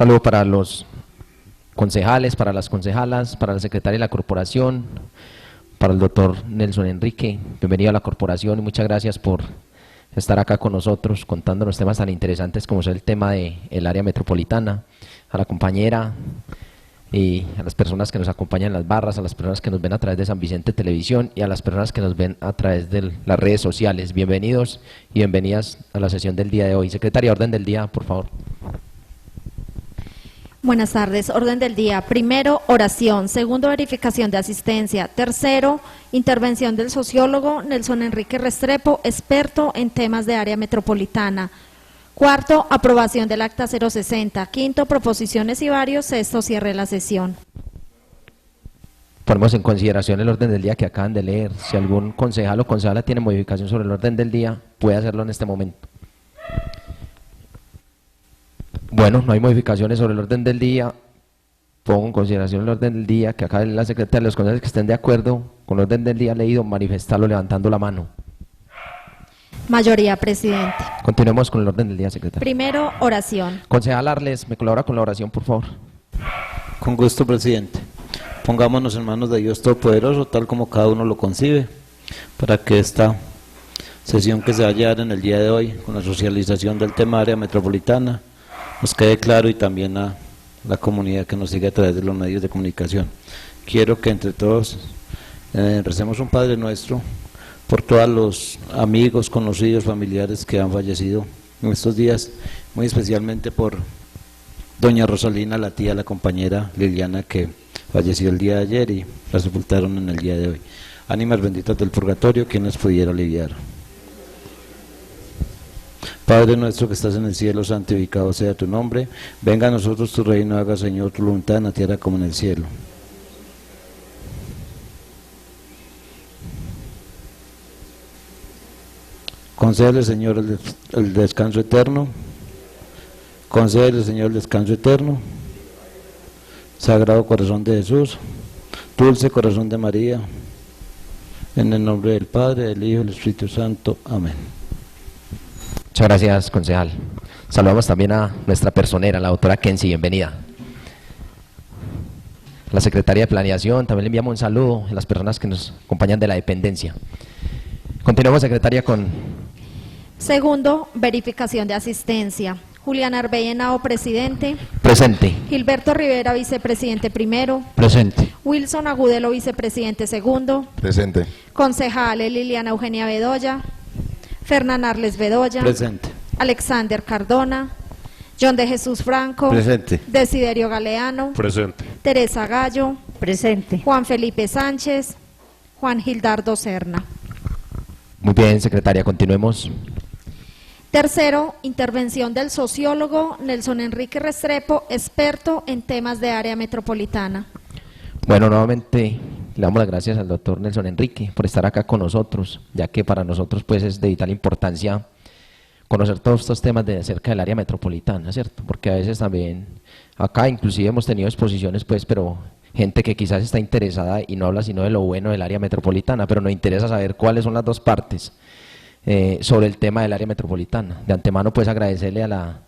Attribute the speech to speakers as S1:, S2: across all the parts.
S1: Saludo para los concejales, para las concejalas, para la secretaria de la corporación, para el doctor Nelson Enrique. Bienvenido a la corporación y muchas gracias por estar acá con nosotros contándonos temas tan interesantes como es el tema del área metropolitana. A la compañera y a las personas que nos acompañan en las barras, a las personas que nos ven a través de San Vicente Televisión y a las personas que nos ven a través de las redes sociales. Bienvenidos y bienvenidas a la sesión del día de hoy. Secretaria, orden del día, por favor.
S2: Buenas tardes. Orden del día. Primero, oración. Segundo, verificación de asistencia. Tercero, intervención del sociólogo Nelson Enrique Restrepo, experto en temas de área metropolitana. Cuarto, aprobación del acta 060. Quinto, proposiciones y varios. Sexto, cierre de la sesión.
S1: Ponemos en consideración el orden del día que acaban de leer. Si algún concejal o concejala tiene modificación sobre el orden del día, puede hacerlo en este momento. Bueno, no hay modificaciones sobre el orden del día. Pongo en consideración el orden del día que acá la secretaria, los concejales que estén de acuerdo con el orden del día leído, manifestarlo levantando la mano.
S2: Mayoría, presidente.
S1: Continuemos con el orden del día, secretaria.
S2: Primero, oración.
S1: Concejal Arles, ¿me colabora con la oración, por favor?
S3: Con gusto, presidente. Pongámonos en manos de Dios Todopoderoso, tal como cada uno lo concibe, para que esta sesión que se va a llevar en el día de hoy, con la socialización del tema área metropolitana, nos quede claro y también a la comunidad que nos sigue a través de los medios de comunicación. Quiero que entre todos recemos un Padre Nuestro por todos los amigos, conocidos, familiares que han fallecido en estos días, muy especialmente por doña Rosalina, la tía, la compañera Liliana, que falleció el día de ayer y la sepultaron en el día de hoy. Ánimas benditas del purgatorio, quienes pudiera aliviar. Padre nuestro que estás en el cielo, santificado sea tu nombre. Venga a nosotros tu reino, haga Señor tu voluntad en la tierra como en el cielo. Concédele, Señor, el descanso eterno. Concédele, Señor, el descanso eterno. Sagrado corazón de Jesús, dulce corazón de María, en el nombre del Padre, del Hijo y del Espíritu Santo. Amén.
S1: Muchas gracias, concejal. Saludamos también a nuestra personera, la doctora Kenzie, bienvenida. La secretaria de Planeación, también le enviamos un saludo a las personas que nos acompañan de la dependencia. Continuamos, secretaria, con...
S2: Segundo, verificación de asistencia. Julián Arbey Henao, presidente.
S1: Presente.
S2: Gilberto Rivera, vicepresidente primero.
S3: Presente.
S2: Wilson Agudelo, vicepresidente segundo.
S4: Presente.
S2: Concejales Liliana Eugenia Bedoya. Fernán Arles Bedoya.
S3: Presente.
S2: Alexander Cardona. John de Jesús Franco.
S4: Presente.
S2: Desiderio Galeano.
S4: Presente.
S2: Teresa Gallo.
S5: Presente.
S2: Juan Felipe Sánchez. Juan Gildardo Serna.
S1: Muy bien, secretaria, continuemos.
S2: Tercero, intervención del sociólogo Nelson Enrique Restrepo, experto en temas de área metropolitana.
S1: Bueno, nuevamente le damos las gracias al doctor Nelson Enrique por estar acá con nosotros, ya que para nosotros pues es de vital importancia conocer todos estos temas acerca del área metropolitana, ¿cierto? Porque a veces también, acá inclusive hemos tenido exposiciones pues, pero gente que quizás está interesada y no habla sino de lo bueno del área metropolitana, pero nos interesa saber cuáles son las dos partes sobre el tema del área metropolitana. De antemano pues agradecerle a la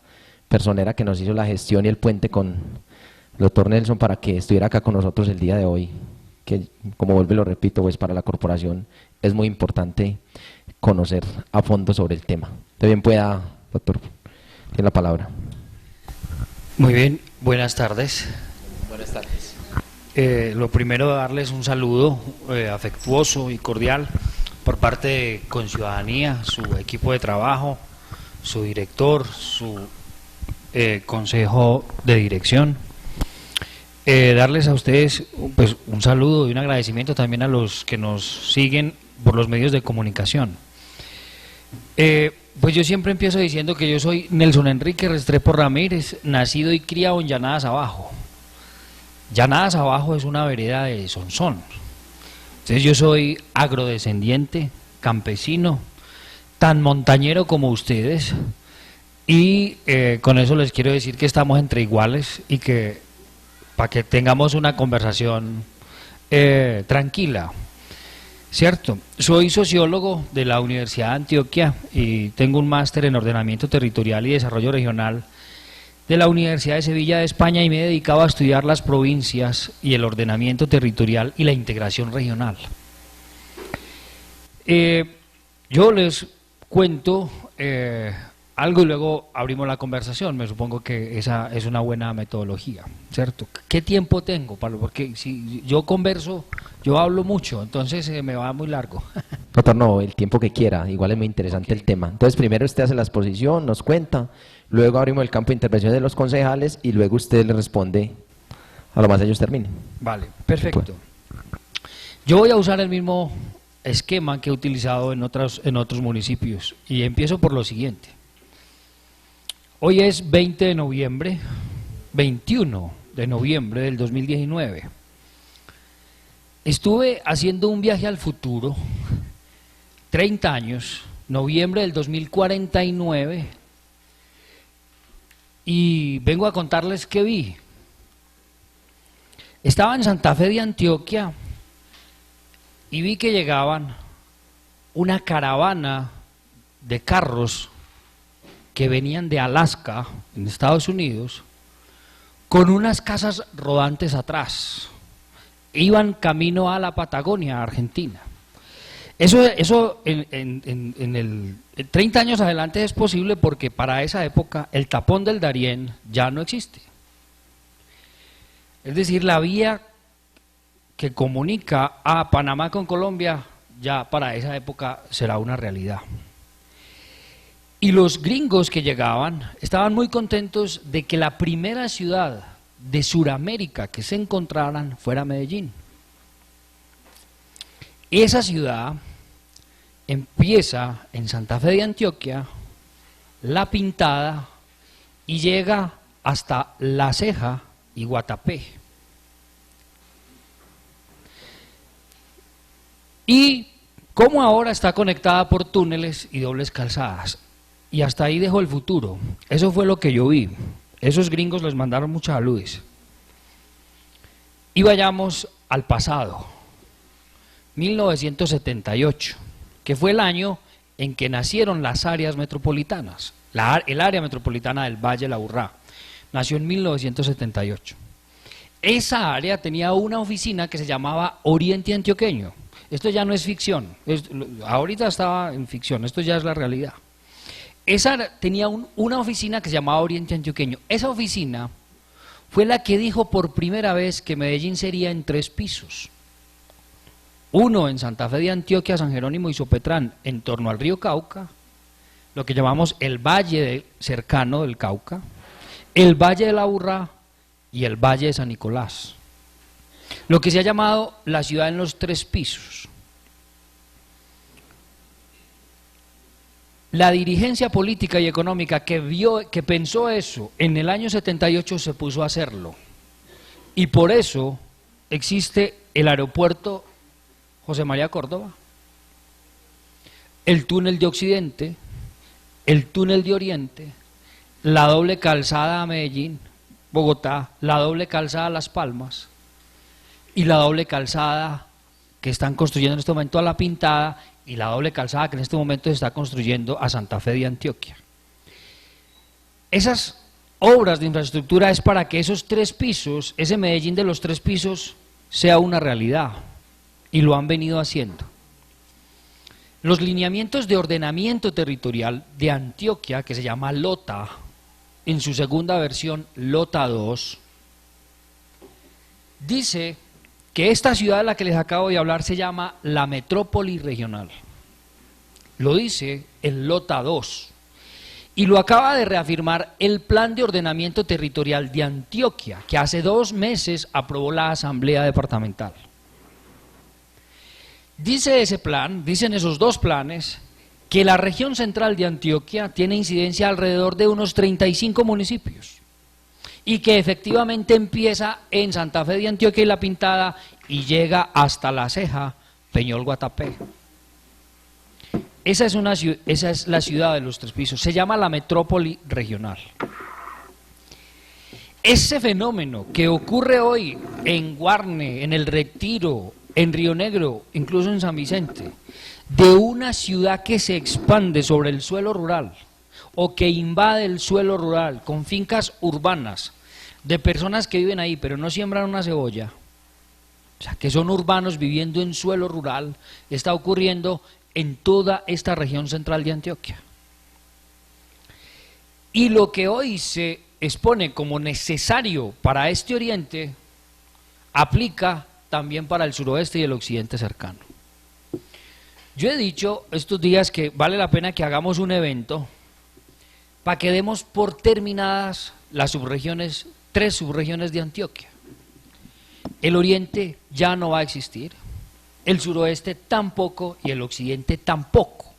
S1: personera que nos hizo la gestión y el puente con el doctor Nelson para que estuviera acá con nosotros el día de hoy, que como vuelvo y lo repito, pues para la corporación es muy importante conocer a fondo sobre el tema. Usted bien pueda, doctor, tiene la palabra.
S6: Muy bien, buenas tardes.
S1: Buenas tardes.
S6: Lo primero, darles un saludo afectuoso y cordial por parte de Conciudadanía, su equipo de trabajo, su director, su consejo de dirección. Darles a ustedes pues, un saludo y un agradecimiento también a los que nos siguen por los medios de comunicación. Pues yo siempre empiezo diciendo que yo soy Nelson Enrique Restrepo Ramírez, nacido y criado en Llanadas Abajo. Llanadas Abajo es una vereda de Sonsón. Entonces yo soy agrodescendiente, campesino, tan montañero como ustedes, y con eso les quiero decir que estamos entre iguales y que para que tengamos una conversación tranquila, ¿cierto? Soy sociólogo de la Universidad de Antioquia y tengo un máster en ordenamiento territorial y desarrollo regional de la Universidad de Sevilla de España y me he dedicado a estudiar las provincias y el ordenamiento territorial y la integración regional. Yo les cuento algo y luego abrimos la conversación. Me supongo que esa es una buena metodología, ¿cierto? ¿Qué tiempo tengo, Pablo? Porque si yo converso, yo hablo mucho, entonces me va muy largo.
S1: Doctor, no, el tiempo que quiera, igual es muy interesante el tema. Entonces, primero usted hace la exposición, nos cuenta, luego abrimos el campo de intervención de los concejales y luego usted le responde a lo más ellos terminen.
S6: Vale, perfecto. Yo voy a usar el mismo esquema que he utilizado en otros municipios y empiezo por lo siguiente. Hoy es 20 de noviembre, 21 de noviembre del 2019. Estuve haciendo un viaje al futuro, 30 años, noviembre del 2049, y vengo a contarles qué vi. Estaba en Santa Fe de Antioquia y vi que llegaban una caravana de carros que venían de Alaska, en Estados Unidos, con unas casas rodantes atrás. Iban camino a la Patagonia, Argentina. Eso en 30 años adelante es posible porque para esa época el tapón del Darién ya no existe. Es decir, la vía que comunica a Panamá con Colombia ya para esa época será una realidad. Y los gringos que llegaban estaban muy contentos de que la primera ciudad de Sudamérica que se encontraran fuera Medellín. Esa ciudad empieza en Santa Fe de Antioquia, La Pintada, y llega hasta La Ceja y Guatapé. Y como ahora está conectada por túneles y dobles calzadas. Y hasta ahí dejó el futuro. Eso fue lo que yo vi. Esos gringos les mandaron muchas saludes. Y vayamos al pasado. 1978, que fue el año en que nacieron las áreas metropolitanas. El área metropolitana del Valle de la Aburrá nació en 1978. Esa área tenía una oficina que se llamaba Oriente Antioqueño. Esto ya no es ficción, ahorita estaba en ficción, esto ya es la realidad. Esa tenía una oficina que se llamaba Oriente Antioqueño. Esa oficina fue la que dijo por primera vez que Medellín sería en 3 pisos. Uno en Santa Fe de Antioquia, San Jerónimo y Sopetrán, en torno al río Cauca, lo que llamamos el valle cercano del Cauca, el Valle de la Aburrá y el Valle de San Nicolás. Lo que se ha llamado la ciudad en los 3 pisos. La dirigencia política y económica que pensó eso en el año 78 se puso a hacerlo. Y por eso existe el aeropuerto José María Córdoba, el túnel de Occidente, el túnel de Oriente, la doble calzada a Medellín, Bogotá, la doble calzada a Las Palmas y la doble calzada que están construyendo en este momento a La Pintada y la doble calzada que en este momento se está construyendo a Santa Fe de Antioquia. Esas obras de infraestructura es para que esos 3 pisos, ese Medellín de los 3 pisos, sea una realidad, y lo han venido haciendo. Los lineamientos de ordenamiento territorial de Antioquia, que se llama LOTA, en su segunda versión, LOTA 2, dice que esta ciudad de la que les acabo de hablar se llama la metrópoli regional. Lo dice el LOTA 2. Y lo acaba de reafirmar el Plan de Ordenamiento Territorial de Antioquia, que hace 2 meses aprobó la Asamblea Departamental. Dice ese plan, dicen esos 2 planes, que la región central de Antioquia tiene incidencia alrededor de unos 35 municipios. Y que efectivamente empieza en Santa Fe de Antioquia y La Pintada y llega hasta La Ceja, Peñol, Guatapé. Esa es la ciudad de los 3 pisos, se llama la metrópoli regional. Ese fenómeno que ocurre hoy en Guarne, en El Retiro, en Río Negro, incluso en San Vicente, de una ciudad que se expande sobre el suelo rural, o que invade el suelo rural con fincas urbanas de personas que viven ahí pero no siembran una cebolla, o sea, que son urbanos viviendo en suelo rural, está ocurriendo en toda esta región central de Antioquia. Y lo que hoy se expone como necesario para este oriente, aplica también para el suroeste y el occidente cercano. Yo he dicho estos días que vale la pena que hagamos un evento para que demos por terminadas las subregiones, 3 subregiones de Antioquia. El oriente ya no va a existir, el suroeste tampoco y el occidente tampoco.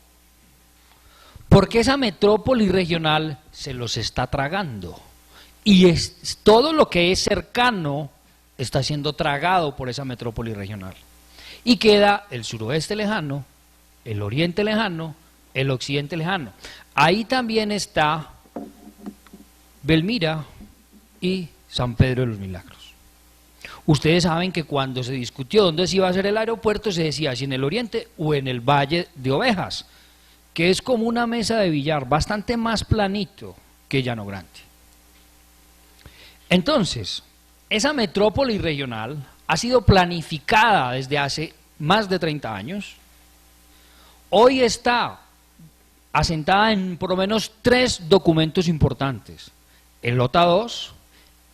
S6: Porque esa metrópoli regional se los está tragando. Y todo lo que es cercano está siendo tragado por esa metrópoli regional. Y queda el suroeste lejano, el oriente lejano, el occidente lejano. Ahí también está Belmira y San Pedro de los Milagros. Ustedes saben que cuando se discutió dónde se iba a hacer el aeropuerto, se decía si en el oriente o en el Valle de Ovejas, que es como una mesa de billar, bastante más planito que Llano Grande. Entonces, esa metrópoli regional ha sido planificada desde hace más de 30 años, hoy está asentada en por lo menos 3 documentos importantes: el LOTA 2,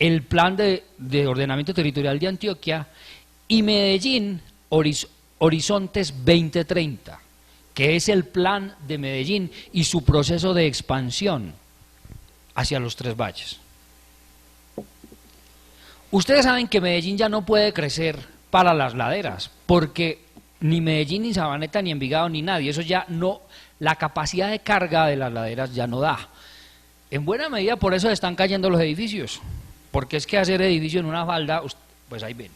S6: el Plan de Ordenamiento Territorial de Antioquia y Medellín Horizontes 2030, que es el plan de Medellín y su proceso de expansión hacia los 3 valles. Ustedes saben que Medellín ya no puede crecer para las laderas, porque ni Medellín, ni Sabaneta, ni Envigado, ni nadie, eso ya no, la capacidad de carga de las laderas ya no da. En buena medida por eso están cayendo los edificios, porque es que hacer edificio en una falda, pues ahí ven.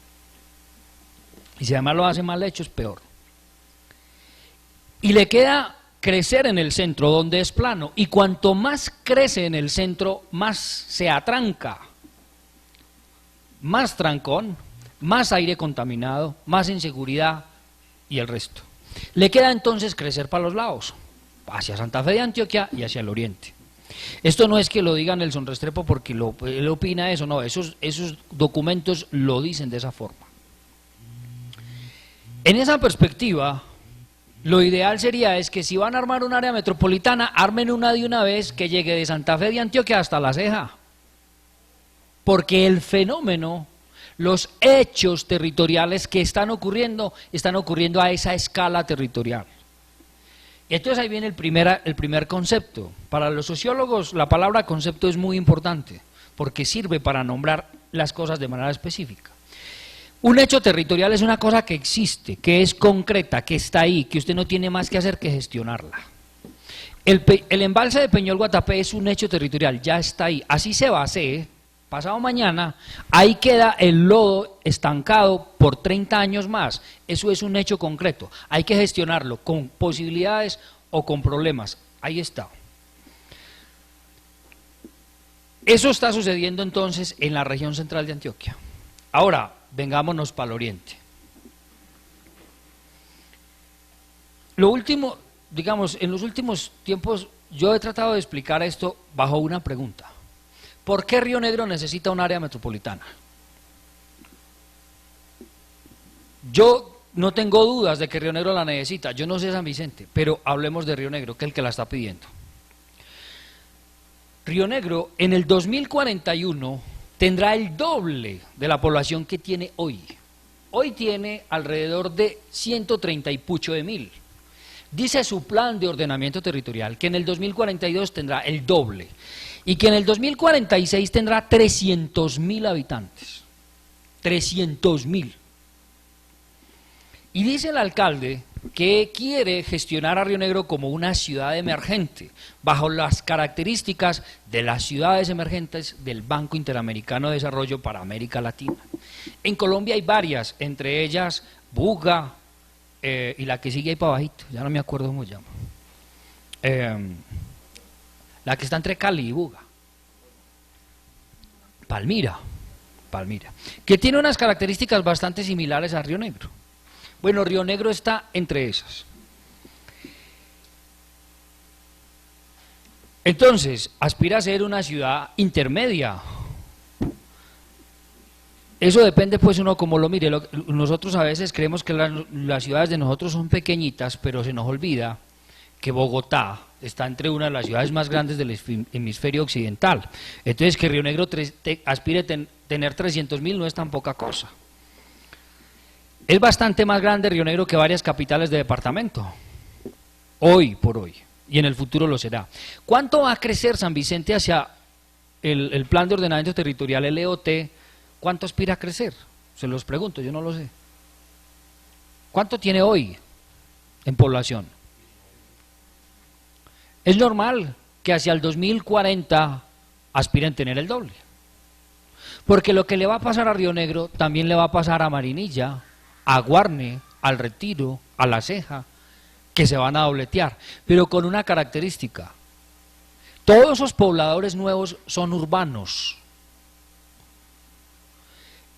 S6: Y si además lo hace mal hecho, es peor. Y le queda crecer en el centro, donde es plano, y cuanto más crece en el centro, más se atranca. Más trancón, más aire contaminado, más inseguridad y el resto. Le queda entonces crecer para los lados, hacia Santa Fe de Antioquia y hacia el oriente. Esto no es que lo diga Nelson Restrepo porque él opina eso, no, esos documentos lo dicen de esa forma. En esa perspectiva, lo ideal sería es que si van a armar un área metropolitana, armen una de una vez que llegue de Santa Fe de Antioquia hasta La Ceja. Porque el fenómeno, los hechos territoriales que están ocurriendo a esa escala territorial. Y entonces ahí viene el primer concepto. Para los sociólogos la palabra concepto es muy importante, porque sirve para nombrar las cosas de manera específica. Un hecho territorial es una cosa que existe, que es concreta, que está ahí, que usted no tiene más que hacer que gestionarla. El embalse de Peñol Guatapé es un hecho territorial, ya está ahí, así se vacíe. Pasado mañana, ahí queda el lodo estancado por 30 años más. Eso es un hecho concreto. Hay que gestionarlo con posibilidades o con problemas. Ahí está. Eso está sucediendo entonces en la región central de Antioquia. Ahora, vengámonos para el oriente. Lo último, digamos, en los últimos tiempos yo he tratado de explicar esto bajo una pregunta. ¿Por qué Río Negro necesita un área metropolitana? Yo no tengo dudas de que Río Negro la necesita, yo no sé San Vicente, pero hablemos de Río Negro, que es el que la está pidiendo. Río Negro en el 2041 tendrá el doble de la población que tiene hoy. Hoy tiene alrededor de 130 y pucho de mil. Dice su plan de ordenamiento territorial que en el 2042 tendrá el doble. Y que en el 2046 tendrá 300.000 habitantes. 300.000. Y dice el alcalde que quiere gestionar a Río Negro como una ciudad emergente, bajo las características de las ciudades emergentes del Banco Interamericano de Desarrollo para América Latina. En Colombia hay varias, entre ellas Buga y la que sigue ahí para abajito, ya no me acuerdo cómo se llama. La que está entre Cali y Buga. Palmira, que tiene unas características bastante similares a Río Negro. Bueno, Río Negro está entre esas. Entonces, aspira a ser una ciudad intermedia. Eso depende pues uno como lo mire. Nosotros a veces creemos que las ciudades de nosotros son pequeñitas, pero se nos olvida que Bogotá está entre una de las ciudades más grandes del hemisferio occidental. Entonces que Río Negro aspire a tener 300.000 no es tan poca cosa. Es bastante más grande Río Negro que varias capitales de departamento, hoy por hoy, y en el futuro lo será. ¿Cuánto va a crecer San Vicente hacia el Plan de Ordenamiento Territorial, el EOT? ¿Cuánto aspira a crecer? Se los pregunto, yo no lo sé. ¿Cuánto tiene hoy en población? Es normal que hacia el 2040 aspiren a tener el doble. Porque lo que le va a pasar a Río Negro también le va a pasar a Marinilla, a Guarne, al Retiro, a La Ceja, que se van a dobletear, pero con una característica. Todos esos pobladores nuevos son urbanos.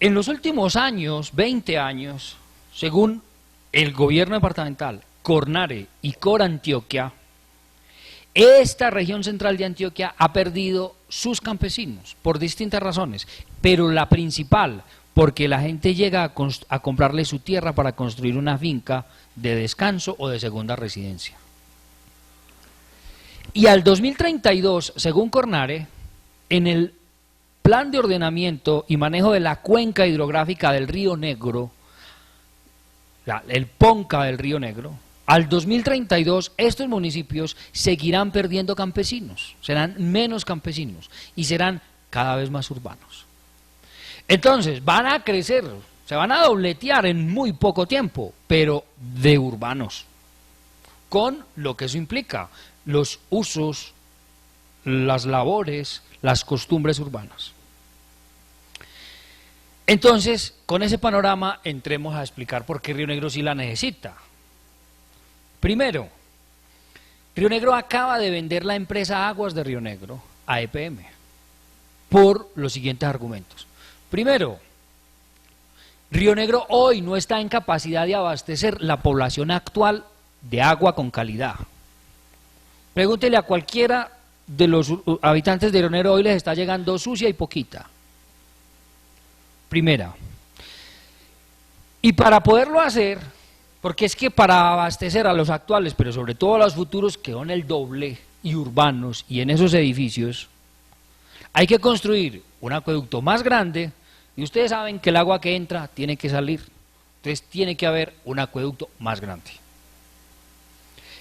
S6: En los últimos años, 20 años, según el gobierno departamental, Cornare y Cor Antioquia, esta región central de Antioquia ha perdido sus campesinos por distintas razones, pero la principal, porque la gente llega a comprarle su tierra para construir una finca de descanso o de segunda residencia. Y al 2032, según Cornare, en el Plan de Ordenamiento y Manejo de la Cuenca Hidrográfica del Río Negro, el PONCA del Río Negro, al 2032 estos municipios seguirán perdiendo campesinos, serán menos campesinos y serán cada vez más urbanos. Entonces van a crecer, se van a dobletear en muy poco tiempo, pero de urbanos, con lo que eso implica, los usos, las labores, las costumbres urbanas. Entonces, con ese panorama entremos a explicar por qué Río Negro sí la necesita. Primero, Río Negro acaba de vender la empresa Aguas de Río Negro a EPM por los siguientes argumentos. Primero, Río Negro hoy no está en capacidad de abastecer la población actual de agua con calidad. Pregúntele a cualquiera de los habitantes de Río Negro, hoy les está llegando sucia y poquita. Primera. Y para poderlo hacer, porque es que para abastecer a los actuales, pero sobre todo a los futuros que son el doble y urbanos y en esos edificios, hay que construir un acueducto más grande y ustedes saben que el agua que entra tiene que salir, entonces tiene que haber un acueducto más grande.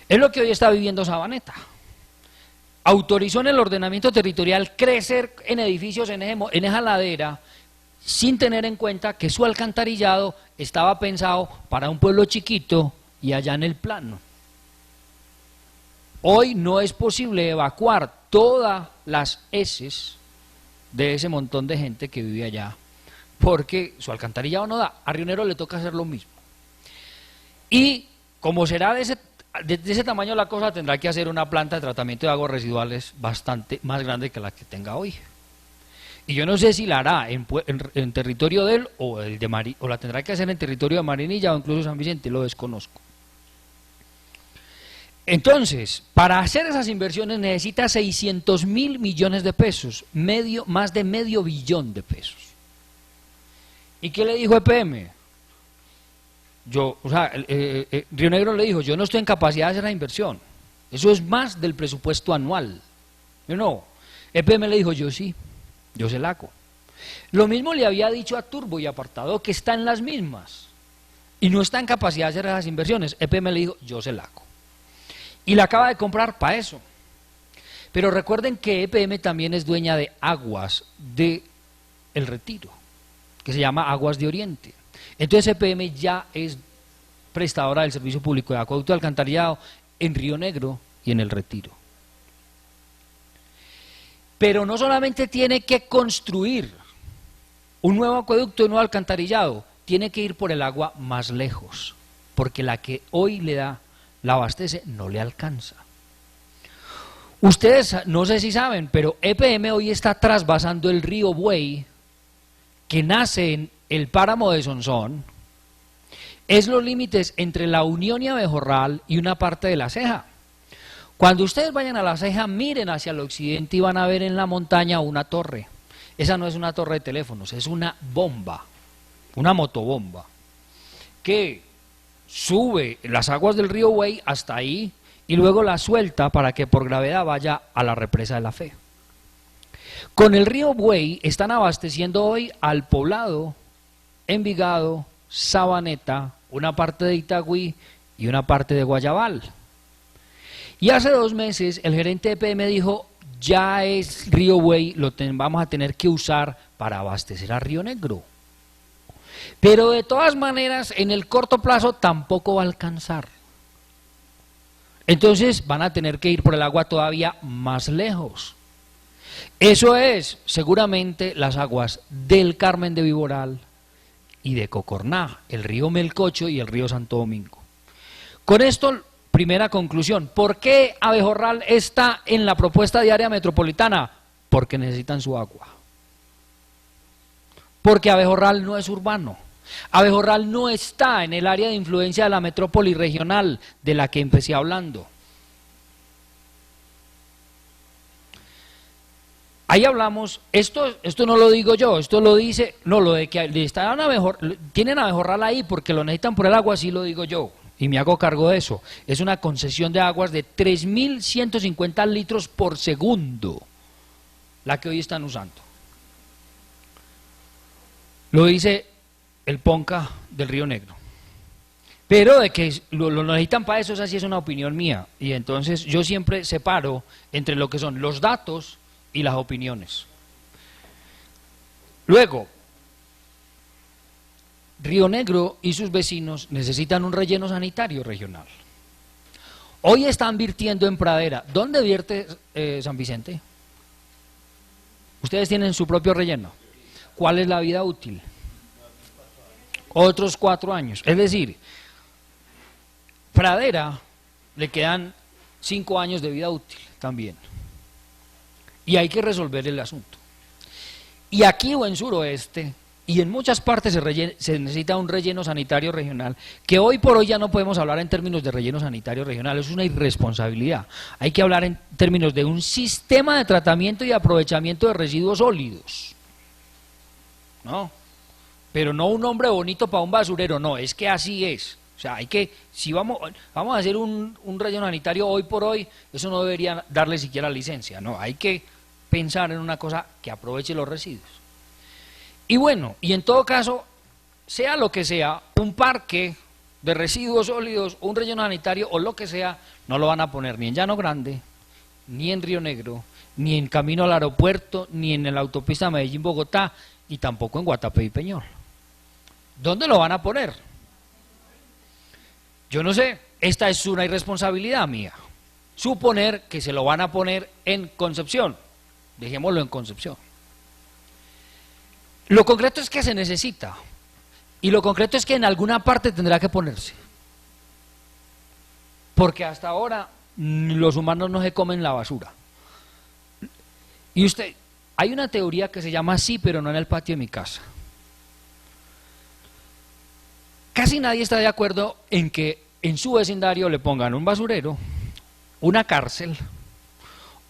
S6: Es lo que hoy está viviendo Sabaneta. Autorizó en el ordenamiento territorial crecer en edificios en esa ladera sin tener en cuenta que su alcantarillado estaba pensado para un pueblo chiquito y allá en el plano. Hoy no es posible evacuar todas las heces de ese montón de gente que vive allá, porque su alcantarillado no da. A Río Negro le toca hacer lo mismo. Y como será de ese tamaño la cosa, tendrá que hacer una planta de tratamiento de aguas residuales bastante más grande que la que tenga hoy. Y yo no sé si la hará en territorio de él o la tendrá que hacer en territorio de Marinilla o incluso San Vicente, lo desconozco. Entonces, para hacer esas inversiones necesita 600.000 millones de pesos, más de medio billón de pesos. ¿Y qué le dijo EPM? Río Negro le dijo, yo no estoy en capacidad de hacer la inversión, eso es más del presupuesto anual. Yo no, EPM le dijo, yo sí. Yo se la hago. Lo mismo le había dicho a Turbo y Apartado, que está en las mismas y no está en capacidad de hacer esas inversiones. EPM le dijo, yo se la hago. Y la acaba de comprar para eso. Pero recuerden que EPM también es dueña de Aguas de El Retiro, que se llama Aguas de Oriente. Entonces EPM ya es prestadora del servicio público de acueducto y alcantarillado en Río Negro y en El Retiro. Pero no solamente tiene que construir un nuevo acueducto y un nuevo alcantarillado, tiene que ir por el agua más lejos, porque la que hoy la abastece no le alcanza. Ustedes no sé si saben, pero EPM hoy está trasvasando el río Buey, que nace en el páramo de Sonsón, es los límites entre la Unión y Abejorral y una parte de La Ceja. Cuando ustedes vayan a La Ceja, miren hacia el occidente y van a ver en la montaña una torre. Esa no es una torre de teléfonos, es una bomba, una motobomba, que sube las aguas del río Buey hasta ahí y luego la suelta para que por gravedad vaya a la represa de la Fe. Con el río Buey están abasteciendo hoy al Poblado, Envigado, Sabaneta, una parte de Itagüí y una parte de Guayabal. Y hace 2 meses el gerente de EPM dijo, ya es río Buey, vamos a tener que usar para abastecer a Río Negro. Pero de todas maneras, en el corto plazo tampoco va a alcanzar. Entonces van a tener que ir por el agua todavía más lejos. Eso es seguramente las aguas del Carmen de Viboral y de Cocorná, el río Melcocho y el río Santo Domingo. Con esto, primera conclusión, ¿por qué Abejorral está en la propuesta de área metropolitana? Porque necesitan su agua. Porque Abejorral no es urbano. Abejorral no está en el área de influencia de la metrópoli regional de la que empecé hablando. Ahí hablamos, esto no lo digo yo, esto lo dice, no, lo de que tienen Abejorral ahí porque lo necesitan por el agua, sí lo digo yo, y me hago cargo de eso. Es una concesión de aguas de 3.150 litros por segundo, la que hoy están usando. Lo dice el PONCA del Río Negro. Pero de que lo necesitan para eso, esa sí es una opinión mía. Y entonces yo siempre separo entre lo que son los datos y las opiniones. Luego, Río Negro y sus vecinos necesitan un relleno sanitario regional. Hoy están virtiendo en Pradera. ¿Dónde vierte San Vicente? Ustedes tienen su propio relleno. ¿Cuál es la vida útil? Otros 4 años. Es decir, Pradera le quedan 5 años de vida útil también. Y hay que resolver el asunto. Y aquí o en suroeste, y en muchas partes se necesita un relleno sanitario regional, que hoy por hoy ya no podemos hablar en términos de relleno sanitario regional, es una irresponsabilidad. Hay que hablar en términos de un sistema de tratamiento y aprovechamiento de residuos sólidos. ¿No? Pero no un nombre bonito para un basurero, no, es que así es. O sea, hay que, si vamos a hacer un relleno sanitario hoy por hoy, eso no debería darle siquiera licencia, no, hay que pensar en una cosa que aproveche los residuos. Y bueno, y en todo caso, sea lo que sea, un parque de residuos sólidos, un relleno sanitario o lo que sea, no lo van a poner ni en Llano Grande, ni en Río Negro, ni en camino al aeropuerto, ni en la autopista Medellín-Bogotá, y tampoco en Guatapé y Peñol. ¿Dónde lo van a poner? Yo no sé, esta es una irresponsabilidad mía. Suponer que se lo van a poner en Concepción, dejémoslo en Concepción. Lo concreto es que se necesita, y lo concreto es que en alguna parte tendrá que ponerse. Porque hasta ahora los humanos no se comen la basura. Y hay una teoría que se llama así, pero no en el patio de mi casa. Casi nadie está de acuerdo en que en su vecindario le pongan un basurero, una cárcel,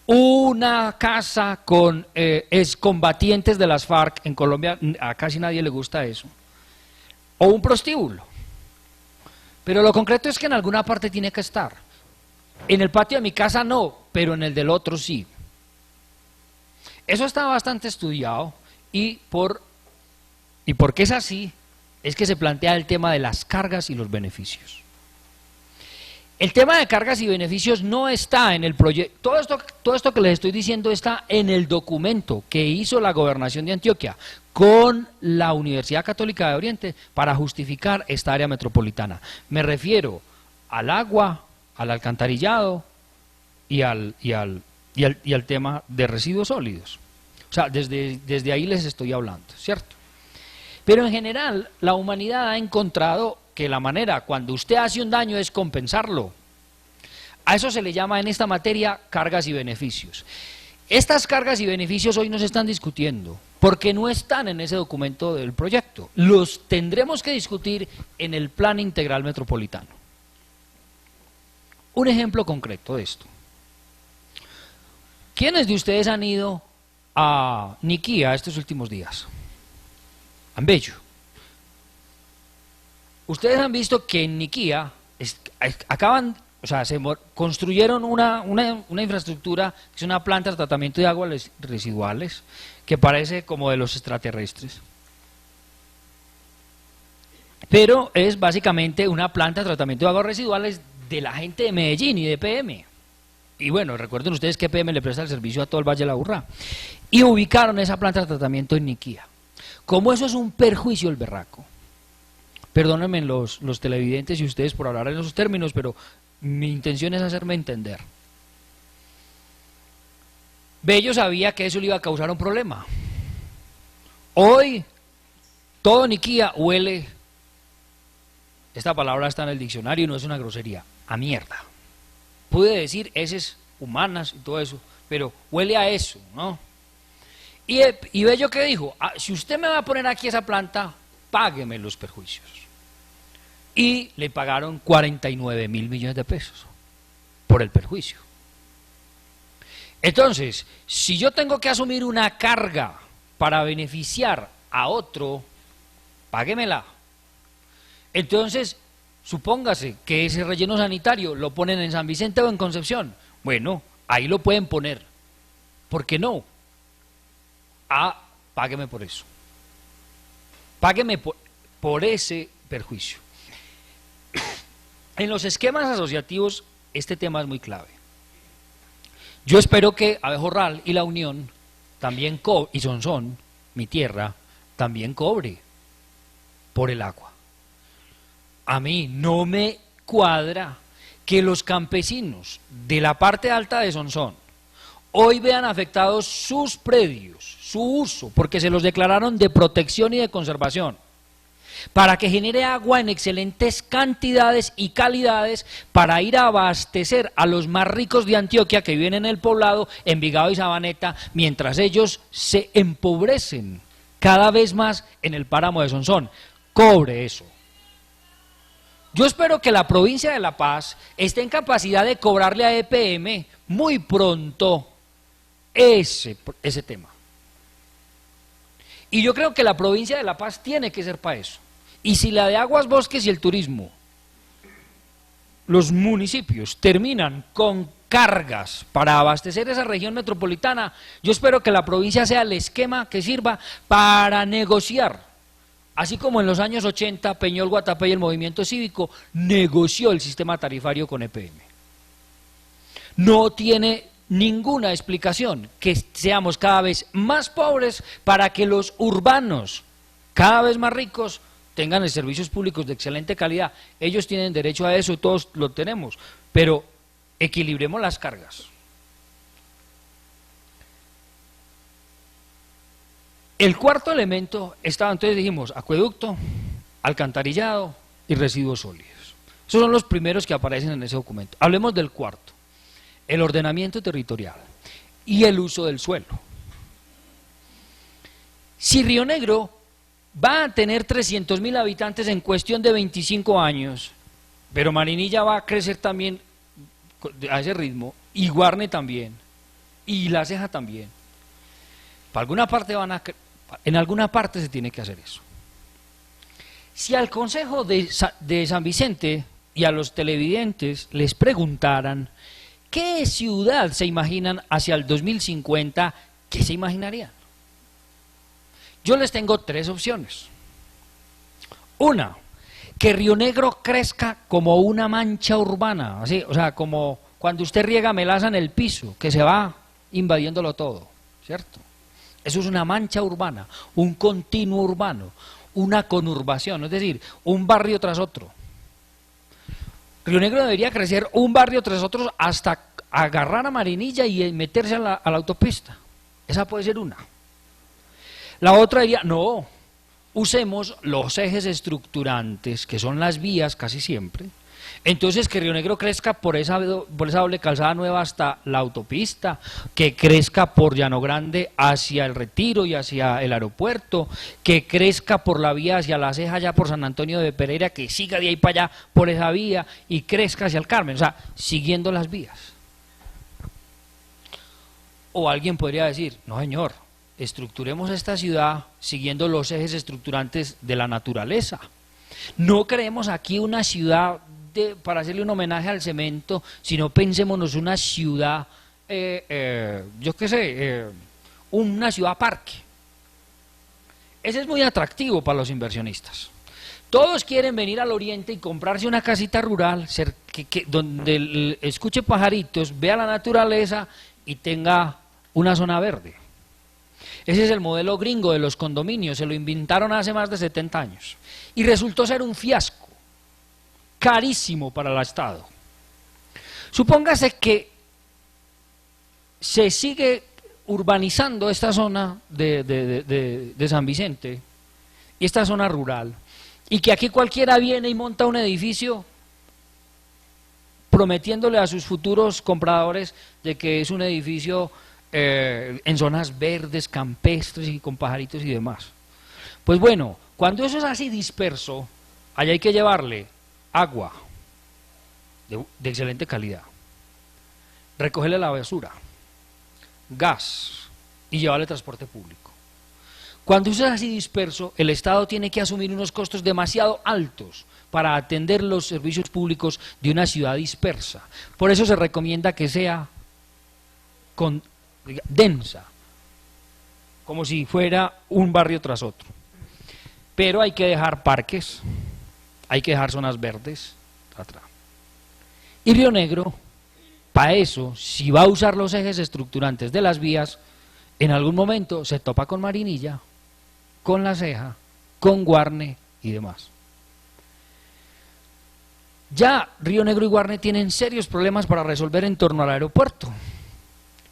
S6: una casa con excombatientes de las FARC, en Colombia a casi nadie le gusta eso, o un prostíbulo. Pero lo concreto es que en alguna parte tiene que estar. En el patio de mi casa no, pero en el del otro sí. Eso está bastante estudiado y porque es así, es que se plantea el tema de las cargas y los beneficios. El tema de cargas y beneficios no está en el proyecto, todo esto que les estoy diciendo está en el documento que hizo la Gobernación de Antioquia con la Universidad Católica de Oriente para justificar esta área metropolitana. Me refiero al agua, al alcantarillado y al tema de residuos sólidos. O sea, desde ahí les estoy hablando, ¿cierto? Pero en general, la humanidad ha encontrado que la manera cuando usted hace un daño es compensarlo. A eso se le llama en esta materia cargas y beneficios. Estas cargas y beneficios hoy no se están discutiendo, porque no están en ese documento del proyecto. Los tendremos que discutir en el Plan Integral Metropolitano. Un ejemplo concreto de esto. ¿Quiénes de ustedes han ido a Niquía estos últimos días? A Bello. Ustedes han visto que en Niquía construyeron una infraestructura que es una planta de tratamiento de aguas residuales que parece como de los extraterrestres. Pero es básicamente una planta de tratamiento de aguas residuales de la gente de Medellín y de PM. Y bueno, recuerden ustedes que PM le presta el servicio a todo el Valle de la Aburrá. Y ubicaron esa planta de tratamiento en Niquía. Como eso es un perjuicio el berraco. Perdónenme los televidentes y ustedes por hablar en esos términos, pero mi intención es hacerme entender. Bello sabía que eso le iba a causar un problema. Hoy, todo Niquía huele, esta palabra está en el diccionario y no es una grosería, a mierda. Pude decir heces humanas y todo eso, pero huele a eso, ¿no? Y Bello que dijo, si usted me va a poner aquí esa planta, págueme los perjuicios. Y le pagaron 49.000 millones de pesos por el perjuicio. Entonces, si yo tengo que asumir una carga para beneficiar a otro, páguemela. Entonces, supóngase que ese relleno sanitario lo ponen en San Vicente o en Concepción. Bueno, ahí lo pueden poner. ¿Por qué no? Págueme por eso. Págueme por ese perjuicio. En los esquemas asociativos, este tema es muy clave. Yo espero que Abejorral y La Unión también y Sonsón, mi tierra, también cobre por el agua. A mí no me cuadra que los campesinos de la parte alta de Sonsón hoy vean afectados sus predios, su uso, porque se los declararon de protección y de conservación, para que genere agua en excelentes cantidades y calidades para ir a abastecer a los más ricos de Antioquia que viven en el poblado, Envigado y Sabaneta, mientras ellos se empobrecen cada vez más en el páramo de Sonsón. Cobre eso. Yo espero que la provincia de La Paz esté en capacidad de cobrarle a EPM muy pronto ese tema. Y yo creo que la provincia de La Paz tiene que ser para eso. Y si la de Aguas, Bosques y el Turismo, los municipios terminan con cargas para abastecer esa región metropolitana, yo espero que la provincia sea el esquema que sirva para negociar. Así como en los años 80 Peñol Guatapé y el movimiento cívico negoció el sistema tarifario con EPM. No tiene ninguna explicación que seamos cada vez más pobres para que los urbanos, cada vez más ricos, tengan servicios públicos de excelente calidad. Ellos tienen derecho a eso, todos lo tenemos, pero equilibremos las cargas. El cuarto elemento estaba, entonces dijimos, acueducto, alcantarillado y residuos sólidos. Esos son los primeros que aparecen en ese documento. Hablemos del cuarto, el ordenamiento territorial y el uso del suelo. Si Río Negro va a tener 300.000 habitantes en cuestión de 25 años, pero Marinilla va a crecer también a ese ritmo, y Guarne también, y La Ceja también. En alguna parte se tiene que hacer eso. Si al Consejo de San Vicente y a los televidentes les preguntaran qué ciudad se imaginan hacia el 2050, ¿qué se imaginarían? Yo les tengo tres opciones. Una, que Río Negro crezca como una mancha urbana, así, o sea, como cuando usted riega melaza en el piso, que se va invadiéndolo todo, ¿cierto? Eso es una mancha urbana, un continuo urbano, una conurbación, es decir, un barrio tras otro. Río Negro debería crecer un barrio tras otro hasta agarrar a Marinilla y meterse a la autopista. Esa puede ser una. La otra diría, no, usemos los ejes estructurantes, que son las vías casi siempre. Entonces que Río Negro crezca por esa doble calzada nueva hasta la autopista, que crezca por Llano Grande hacia el Retiro y hacia el aeropuerto, que crezca por la vía hacia La Ceja, allá por San Antonio de Pereira, que siga de ahí para allá por esa vía y crezca hacia el Carmen, o sea, siguiendo las vías. O alguien podría decir, no señor, estructuremos esta ciudad siguiendo los ejes estructurantes de la naturaleza. No creemos aquí una ciudad para hacerle un homenaje al cemento, sino pensémonos una ciudad, yo qué sé, una ciudad parque. Ese es muy atractivo para los inversionistas. Todos quieren venir al oriente y comprarse una casita rural donde escuche pajaritos, vea la naturaleza y tenga una zona verde. Ese es el modelo gringo de los condominios, se lo inventaron hace más de 70 años. Y resultó ser un fiasco, carísimo para el Estado. Supóngase que se sigue urbanizando esta zona de San Vicente, y esta zona rural, y que aquí cualquiera viene y monta un edificio prometiéndole a sus futuros compradores de que es un edificio en zonas verdes, campestres y con pajaritos y demás. Pues bueno, cuando eso es así disperso, allá hay que llevarle agua de excelente calidad, recogerle la basura, gas y llevarle transporte público. Cuando eso es así disperso, el Estado tiene que asumir unos costos demasiado altos para atender los servicios públicos de una ciudad dispersa. Por eso se recomienda que sea densa, como si fuera un barrio tras otro. Pero hay que dejar parques, hay que dejar zonas verdes, atrás. Y Río Negro, para eso, si va a usar los ejes estructurantes de las vías, en algún momento se topa con Marinilla, con La Ceja, con Guarne y demás. Ya Río Negro y Guarne tienen serios problemas para resolver en torno al aeropuerto.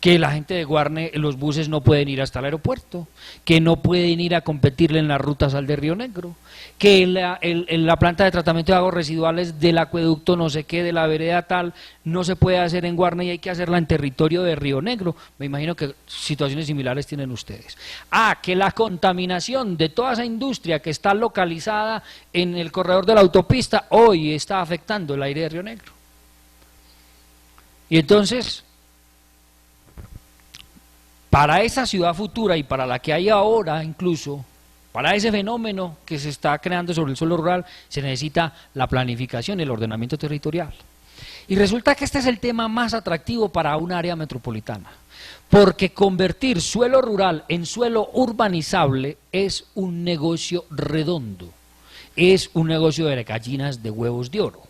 S6: Que la gente de Guarne, los buses no pueden ir hasta el aeropuerto, que no pueden ir a competirle en las rutas al de Río Negro, que la planta de tratamiento de aguas residuales del acueducto no sé qué, de la vereda tal, no se puede hacer en Guarne y hay que hacerla en territorio de Río Negro. Me imagino que situaciones similares tienen ustedes. Que la contaminación de toda esa industria que está localizada en el corredor de la autopista hoy está afectando el aire de Río Negro. Y entonces, para esa ciudad futura y para la que hay ahora incluso, para ese fenómeno que se está creando sobre el suelo rural, se necesita la planificación y el ordenamiento territorial. Y resulta que este es el tema más atractivo para un área metropolitana, porque convertir suelo rural en suelo urbanizable es un negocio redondo, es un negocio de gallinas de huevos de oro.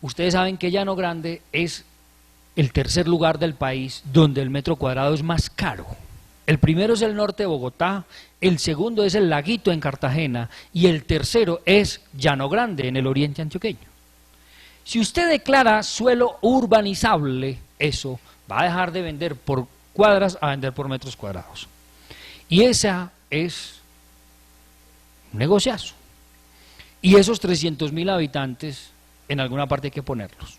S6: Ustedes saben que Llano Grande es el tercer lugar del país donde el metro cuadrado es más caro. El primero es el norte de Bogotá, el segundo es el Laguito en Cartagena y el tercero es Llano Grande en el oriente antioqueño. Si usted declara suelo urbanizable, eso va a dejar de vender por cuadras a vender por metros cuadrados. Y esa es un negociazo. Y esos 300.000 habitantes en alguna parte hay que ponerlos.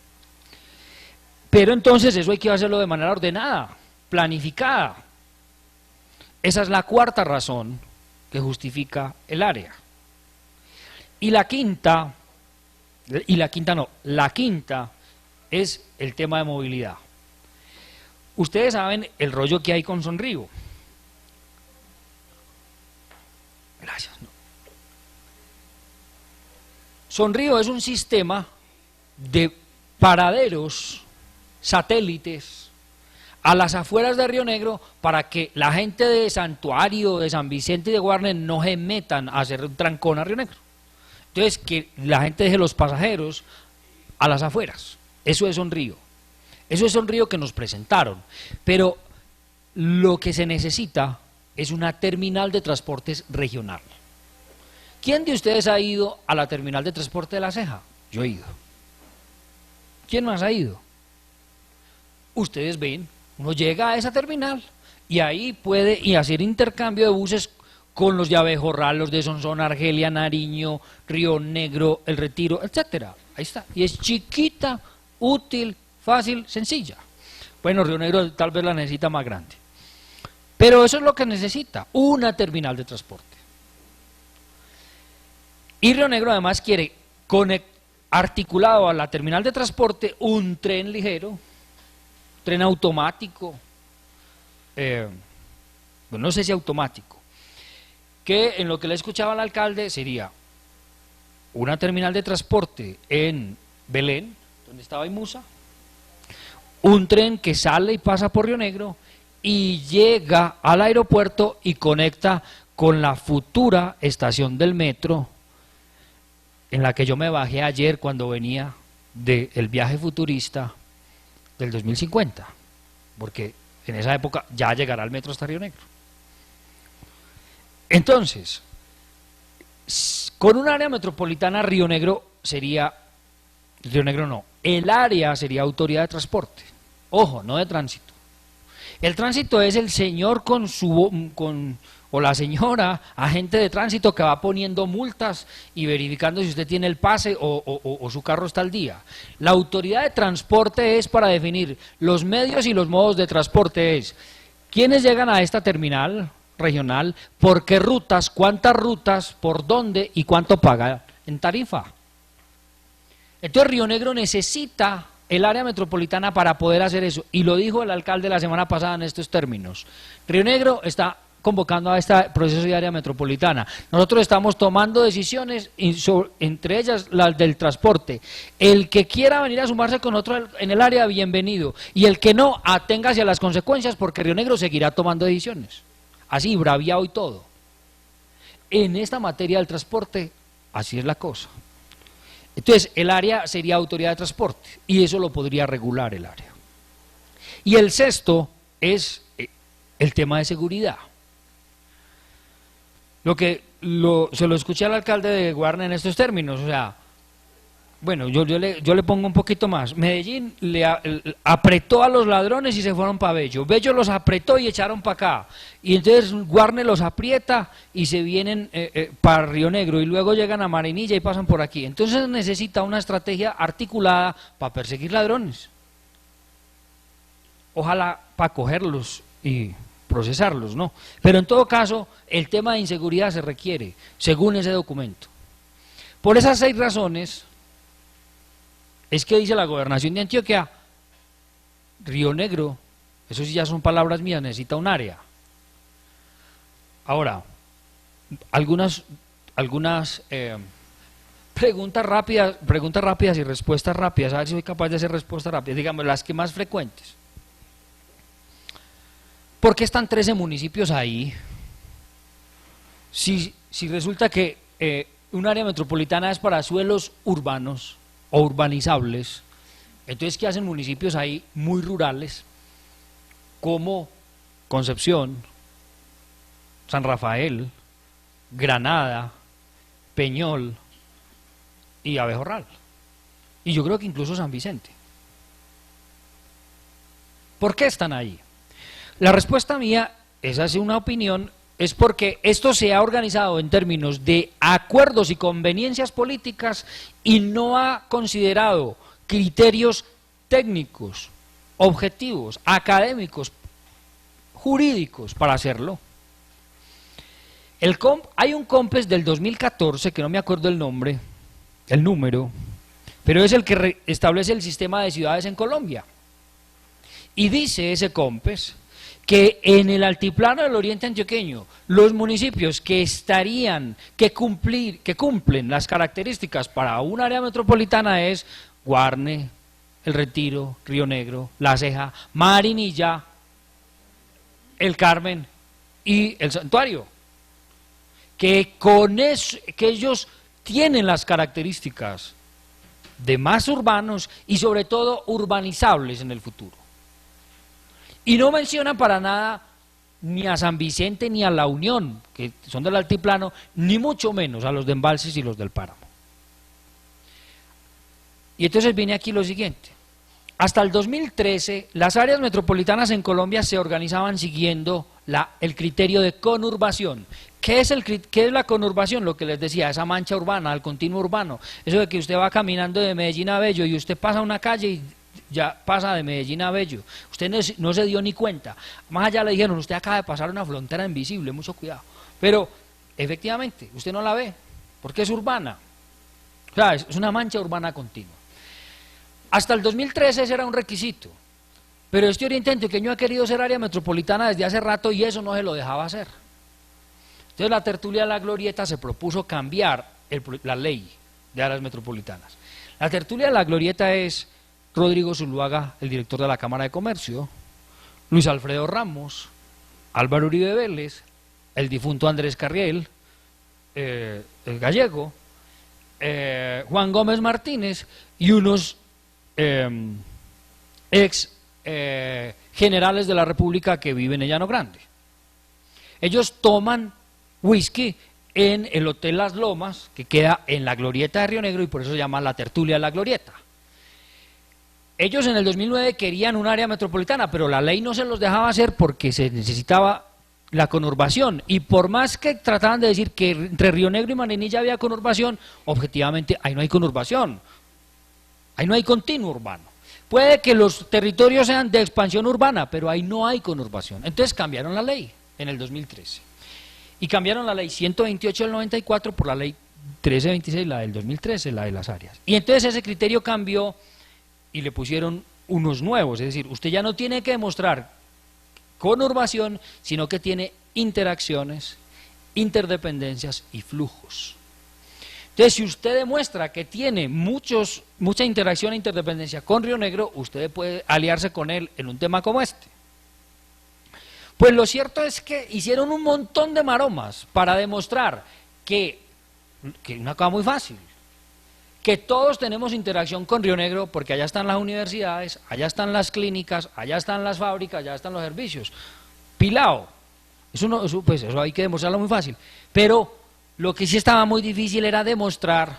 S6: Pero entonces eso hay que hacerlo de manera ordenada, planificada. Esa es la cuarta razón que justifica el área. Y la quinta es el tema de movilidad. Ustedes saben el rollo que hay con Sonrío. Gracias. Sonrío es un sistema de paraderos satélites a las afueras de Río Negro para que la gente de Santuario, de San Vicente y de Guarne no se metan a hacer un trancón a Río Negro. Entonces, que la gente deje los pasajeros a las afueras. Eso es Sonrío. Eso es Sonrío que nos presentaron. Pero lo que se necesita es una terminal de transportes regional. ¿Quién de ustedes ha ido a la terminal de transporte de La Ceja? Yo he ido. ¿Quién más ha ido? Ustedes ven, uno llega a esa terminal y ahí puede hacer intercambio de buses con los de Abejorral, los de Sonsón, Argelia, Nariño, Río Negro, El Retiro, etcétera. Ahí está. Y es chiquita, útil, fácil, sencilla. Bueno, Río Negro tal vez la necesita más grande. Pero eso es lo que necesita, una terminal de transporte. Y Río Negro además quiere articulado a la terminal de transporte un tren ligero tren automático, no sé si automático, que en lo que le escuchaba al alcalde sería una terminal de transporte en Belén, donde estaba Imusa, un tren que sale y pasa por Río Negro y llega al aeropuerto y conecta con la futura estación del metro en la que yo me bajé ayer cuando venía del viaje futurista del 2050, porque en esa época ya llegará el metro hasta Río Negro. Entonces, con un área metropolitana, Río Negro no, el área sería autoridad de transporte, ojo, no de tránsito. El tránsito es el señor o la señora agente de tránsito que va poniendo multas y verificando si usted tiene el pase o su carro está al día. La autoridad de transporte es para definir los medios y los modos de transporte, es quiénes llegan a esta terminal regional, por qué rutas, cuántas rutas, por dónde y cuánto paga en tarifa. Entonces Río Negro necesita el área metropolitana para poder hacer eso, y lo dijo el alcalde la semana pasada en estos términos. Río Negro está convocando a este proceso de área metropolitana. Nosotros estamos tomando decisiones, entre ellas las del transporte. El que quiera venir a sumarse con otro en el área, bienvenido, y el que no, aténgase a las consecuencias, porque Río Negro seguirá tomando decisiones, así braviado y todo. En esta materia del transporte, así es la cosa. Entonces, el área sería autoridad de transporte, y eso lo podría regular el área. Y el sexto es el tema de seguridad. Se lo escuché al alcalde de Guarne en estos términos, o sea, bueno, yo le pongo un poquito más. Medellín apretó a los ladrones y se fueron para Bello. Bello los apretó y echaron para acá. Y entonces Guarne los aprieta y se vienen para Río Negro y luego llegan a Marinilla y pasan por aquí. Entonces necesita una estrategia articulada para perseguir ladrones. Ojalá para cogerlos y procesarlos, ¿no? Pero en todo caso, el tema de inseguridad se requiere, según ese documento. Por esas 6 razones es que dice la Gobernación de Antioquia, Río Negro, eso sí ya son palabras mías, necesita un área. Ahora, algunas preguntas rápidas y respuestas rápidas, a ver si soy capaz de hacer respuestas rápidas, digamos, las que más frecuentes. ¿Por qué están 13 municipios ahí? Si resulta que un área metropolitana es para suelos urbanos o urbanizables, entonces ¿qué hacen municipios ahí muy rurales como Concepción, San Rafael, Granada, Peñol y Abejorral? Y yo creo que incluso San Vicente. ¿Por qué están ahí? La respuesta mía, esa es una opinión, es porque esto se ha organizado en términos de acuerdos y conveniencias políticas y no ha considerado criterios técnicos, objetivos, académicos, jurídicos para hacerlo. Hay un COMPES del 2014, que no me acuerdo el número, pero es el que establece el sistema de ciudades en Colombia. Y dice ese COMPES que en el altiplano del oriente antioqueño, los municipios que cumplen las características para un área metropolitana es Guarne, El Retiro, Río Negro, La Ceja, Marinilla, El Carmen y El Santuario. Que con eso, que ellos tienen las características de más urbanos y sobre todo urbanizables en el futuro. Y no mencionan para nada ni a San Vicente ni a La Unión, que son del altiplano, ni mucho menos a los de embalses y los del páramo. Y entonces viene aquí lo siguiente. Hasta el 2013, las áreas metropolitanas en Colombia se organizaban siguiendo el criterio de conurbación. ¿Qué es la conurbación? Lo que les decía, esa mancha urbana, el continuo urbano. Eso de que usted va caminando de Medellín a Bello y usted pasa una calle y ya pasa de Medellín a Bello. Usted no se dio ni cuenta. Más allá le dijeron, usted acaba de pasar una frontera invisible, mucho cuidado. Pero, efectivamente, usted no la ve, porque es urbana. O sea, es una mancha urbana continua. Hasta el 2013 ese era un requisito. Pero este Oriente Antioqueño ha querido ser área metropolitana desde hace rato y eso no se lo dejaba hacer. Entonces la tertulia de la Glorieta se propuso cambiar la ley de áreas metropolitanas. La tertulia de la Glorieta es Rodrigo Zuluaga, el director de la Cámara de Comercio, Luis Alfredo Ramos, Álvaro Uribe Vélez, el difunto Andrés Carriel, el gallego, Juan Gómez Martínez y unos ex generales de la República que viven en Llano Grande. Ellos toman whisky en el Hotel Las Lomas, que queda en la Glorieta de Río Negro, y por eso se llama la tertulia de la Glorieta. Ellos en el 2009 querían un área metropolitana, pero la ley no se los dejaba hacer porque se necesitaba la conurbación, y por más que trataban de decir que entre Río Negro y Marinilla había conurbación, objetivamente ahí no hay conurbación, ahí no hay continuo urbano. Puede que los territorios sean de expansión urbana, pero ahí no hay conurbación. Entonces cambiaron la ley en el 2013. Y cambiaron la ley 128 del 94 por la ley 1326, la del 2013, la de las áreas. Y entonces ese criterio cambió y le pusieron unos nuevos. Es decir, usted ya no tiene que demostrar conurbación, sino que tiene interacciones, interdependencias y flujos. Entonces, si usted demuestra que tiene mucha interacción e interdependencia con Río Negro, usted puede aliarse con él en un tema como este. Pues lo cierto es que hicieron un montón de maromas para demostrar que una cosa muy fácil, que todos tenemos interacción con Río Negro porque allá están las universidades, allá están las clínicas, allá están las fábricas, allá están los servicios. Pilao, eso hay que demostrarlo muy fácil, pero lo que sí estaba muy difícil era demostrar,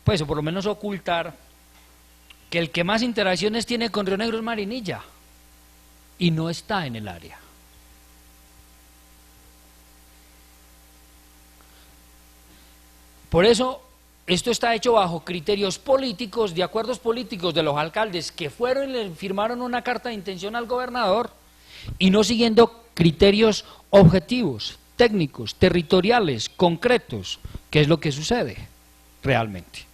S6: pues o por lo menos ocultar, que el que más interacciones tiene con Río Negro es Marinilla y no está en el área. Por eso esto está hecho bajo criterios políticos, de acuerdos políticos de los alcaldes que fueron y le firmaron una carta de intención al gobernador y no siguiendo criterios objetivos, técnicos, territoriales, concretos, que es lo que sucede realmente.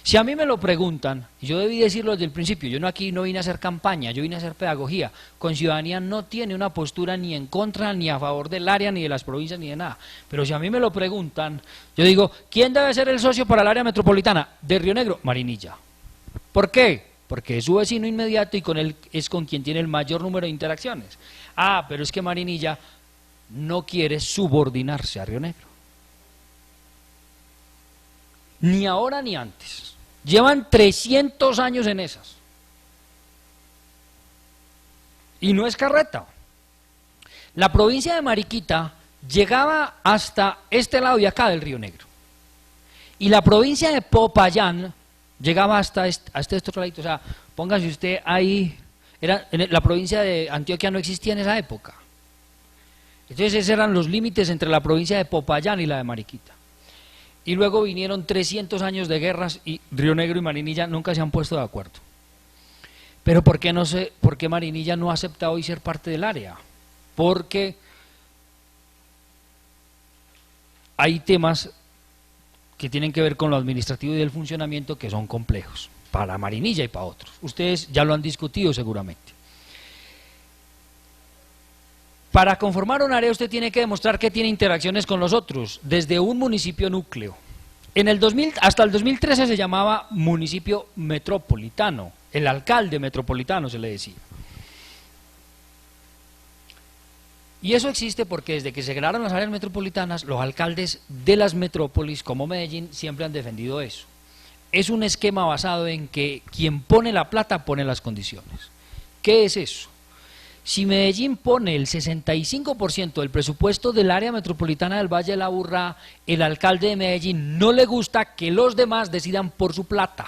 S6: Si a mí me lo preguntan, y yo debí decirlo desde el principio, yo aquí no vine a hacer campaña, yo vine a hacer pedagogía. Conciudadanía no tiene una postura ni en contra, ni a favor del área, ni de las provincias, ni de nada. Pero si a mí me lo preguntan, yo digo, ¿quién debe ser el socio para el área metropolitana de Río Negro? Marinilla. ¿Por qué? Porque es su vecino inmediato y con él es con quien tiene el mayor número de interacciones. Ah, pero es que Marinilla no quiere subordinarse a Río Negro. Ni ahora ni antes. Llevan 300 años en esas. Y no es carreta. La provincia de Mariquita llegaba hasta este lado de acá del Río Negro. Y la provincia de Popayán llegaba hasta este otro lado. O sea, póngase usted ahí, la provincia de Antioquia no existía en esa época. Entonces esos eran los límites entre la provincia de Popayán y la de Mariquita. Y luego vinieron 300 años de guerras y Río Negro y Marinilla nunca se han puesto de acuerdo. Pero ¿por qué Marinilla no acepta hoy ser parte del área? Porque hay temas que tienen que ver con lo administrativo y el funcionamiento que son complejos, para Marinilla y para otros. Ustedes ya lo han discutido seguramente. Para conformar un área usted tiene que demostrar que tiene interacciones con los otros, desde un municipio núcleo. Hasta el 2013 se llamaba municipio metropolitano, el alcalde metropolitano se le decía. Y eso existe porque desde que se crearon las áreas metropolitanas, los alcaldes de las metrópolis, como Medellín, siempre han defendido eso. Es un esquema basado en que quien pone la plata pone las condiciones. ¿Qué es eso? Si Medellín pone el 65% del presupuesto del área metropolitana del Valle de la Aburrá, el alcalde de Medellín no le gusta que los demás decidan por su plata.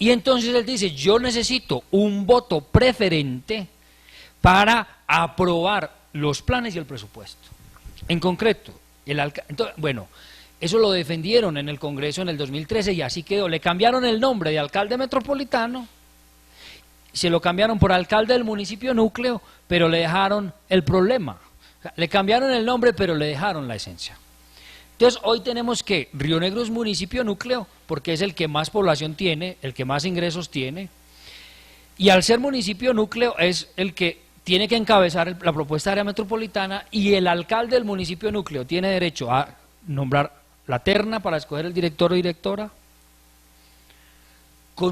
S6: Y entonces él dice, yo necesito un voto preferente para aprobar los planes y el presupuesto. En concreto, eso lo defendieron en el Congreso en el 2013 y así quedó. Le cambiaron el nombre de alcalde metropolitano, se lo cambiaron por alcalde del municipio núcleo, pero le dejaron el problema. Le cambiaron el nombre, pero le dejaron la esencia. Entonces, hoy tenemos que Río Negro es municipio núcleo, porque es el que más población tiene, el que más ingresos tiene, Y al ser municipio núcleo es el que tiene que encabezar la propuesta de área metropolitana, y el alcalde del municipio núcleo tiene derecho a nombrar la terna para escoger el director o directora.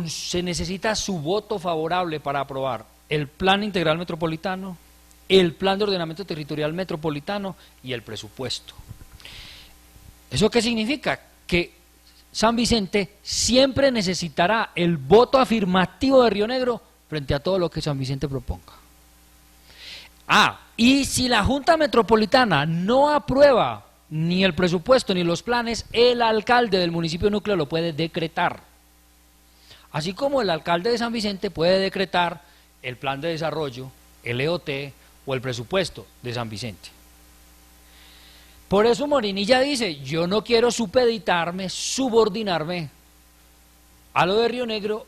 S6: Se necesita su voto favorable para aprobar el plan integral metropolitano, el plan de ordenamiento territorial metropolitano y el presupuesto. ¿Eso qué significa? Que San Vicente siempre necesitará el voto afirmativo de Río Negro frente a todo lo que San Vicente proponga. Y si la Junta Metropolitana no aprueba ni el presupuesto ni los planes, el alcalde del municipio núcleo lo puede decretar. Así como el alcalde de San Vicente puede decretar el plan de desarrollo, el EOT o el presupuesto de San Vicente. Por eso Morinilla dice, yo no quiero supeditarme, subordinarme a lo de Río Negro,